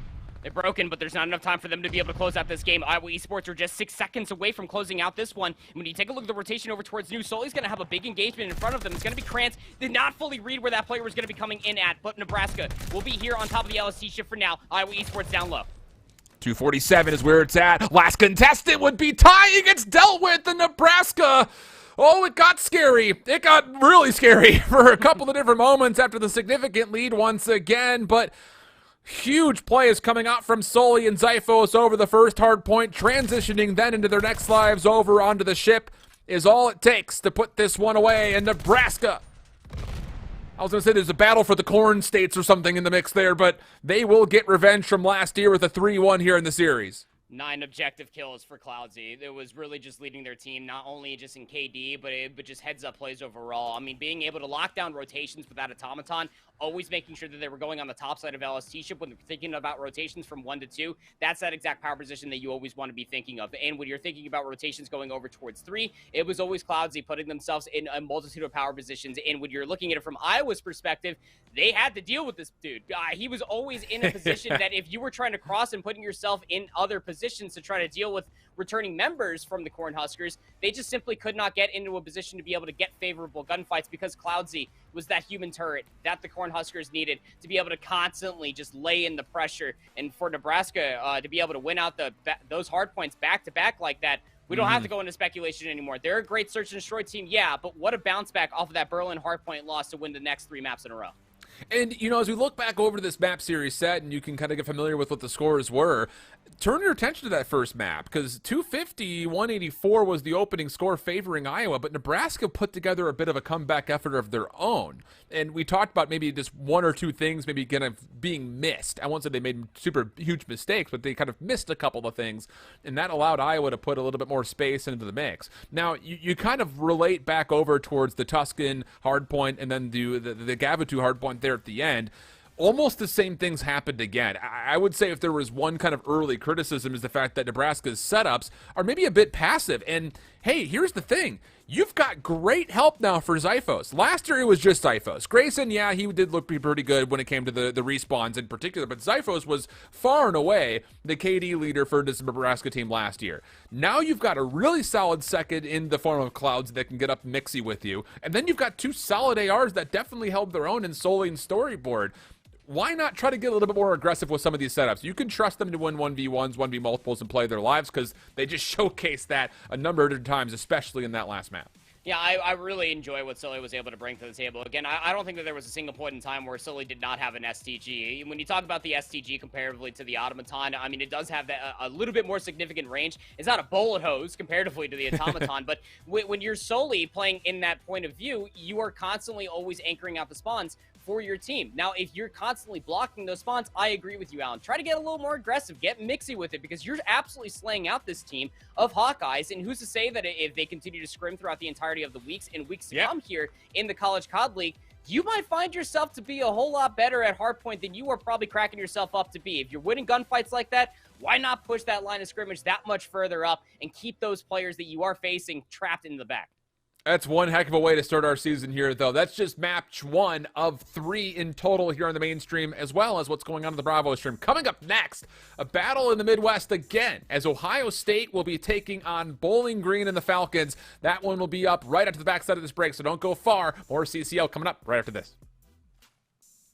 They're broken, but there's not enough time for them to be able to close out this game. Iowa Esports are just 6 seconds away from closing out this one. And when you take a look at the rotation over towards New, Sully's going to have a big engagement in front of them. It's going to be Krantz. Did not fully read where that player was going to be coming in at, but Nebraska will be here on top of the LST shift for now. Iowa Esports down low. 2:47 is where it's at. Last contestant would be Ty. He gets dealt with in Nebraska. Oh, it got scary. It got really scary for a couple of different moments after the significant lead once again, but huge plays coming out from Sully and Zyphos over the first hard point, transitioning then into their next lives over onto the ship is all it takes to put this one away. And Nebraska, I was going to say there's a battle for the corn states or something in the mix there, but they will get revenge from last year with a 3-1 here in the series. 9 objective kills for Cloudsy. It was really just leading their team, not only just in KD, but just heads-up plays overall. I mean, being able to lock down rotations with that automaton, always making sure that they were going on the top side of LST ship when they're thinking about rotations from 1 to 2. That's that exact power position that you always want to be thinking of. And when you're thinking about rotations going over towards 3, it was always Cloudsy putting themselves in a multitude of power positions. And when you're looking at it from Iowa's perspective, they had to deal with this dude. He was always in a position that if you were trying to cross and putting yourself in other positions to try to deal with returning members from the Cornhuskers, they just simply could not get into a position to be able to get favorable gunfights because Cloudsy was that human turret that the Cornhuskers needed to be able to constantly just lay in the pressure. And for Nebraska to be able to win out those hard points back-to-back like that, we don't have to go into speculation anymore. They're a great search and destroy team, yeah, but what a bounce back off of that Berlin hardpoint loss to win the next 3 maps in a row. And, you know, as we look back over this map series set and you can kind of get familiar with what the scores were, turn your attention to that first map because 250-184 was the opening score favoring Iowa, but Nebraska put together a bit of a comeback effort of their own. And we talked about maybe just 1 or 2 things maybe kind of being missed. I won't say they made super huge mistakes, but they kind of missed a couple of things, and that allowed Iowa to put a little bit more space into the mix. Now, you kind of relate back over towards the Tuscan hardpoint and then the Gavitu hardpoint there at the end. Almost the same things happened again. I would say if there was one kind of early criticism is the fact that Nebraska's setups are maybe a bit passive. And hey, here's the thing. You've got great help now for Zyphos. Last year it was just Zyphos. Grayson, yeah, he did look pretty good when it came to the respawns in particular, but Zyphos was far and away the KD leader for this Nebraska team last year. Now you've got a really solid second in the form of Clouds that can get up mixy with you, and then you've got 2 solid ARs that definitely held their own in Sully and Storyboard. Why not try to get a little bit more aggressive with some of these setups? You can trust them to win 1v1s, 1v multiples, and play their lives because they just showcased that a number of different times, especially in that last map. Yeah, I really enjoy what Sully was able to bring to the table. Again, I don't think that there was a single point in time where Sully did not have an STG. When you talk about the STG comparatively to the Automaton, I mean, it does have a little bit more significant range. It's not a bullet hose comparatively to the Automaton, but when you're Sully playing in that point of view, you are constantly always anchoring out the spawns for your team. Now, if you're constantly blocking those spawns, I agree with you, Alan. Try to get a little more aggressive, get mixy with it, because you're absolutely slaying out this team of Hawkeyes, and who's to say that if they continue to scrim throughout the entirety of the weeks and weeks to come here in the College COD League, you might find yourself to be a whole lot better at hardpoint than you are probably cracking yourself up to be. If you're winning gunfights like that, why not push that line of scrimmage that much further up and keep those players that you are facing trapped in the back? That's one heck of a way to start our season here, though. That's just match 1 of 3 in total here on the mainstream, as well as what's going on in the Bravo stream. Coming up next, a battle in the Midwest again, as Ohio State will be taking on Bowling Green and the Falcons. That one will be up right after the backside of this break, so don't go far. More CCL coming up right after this.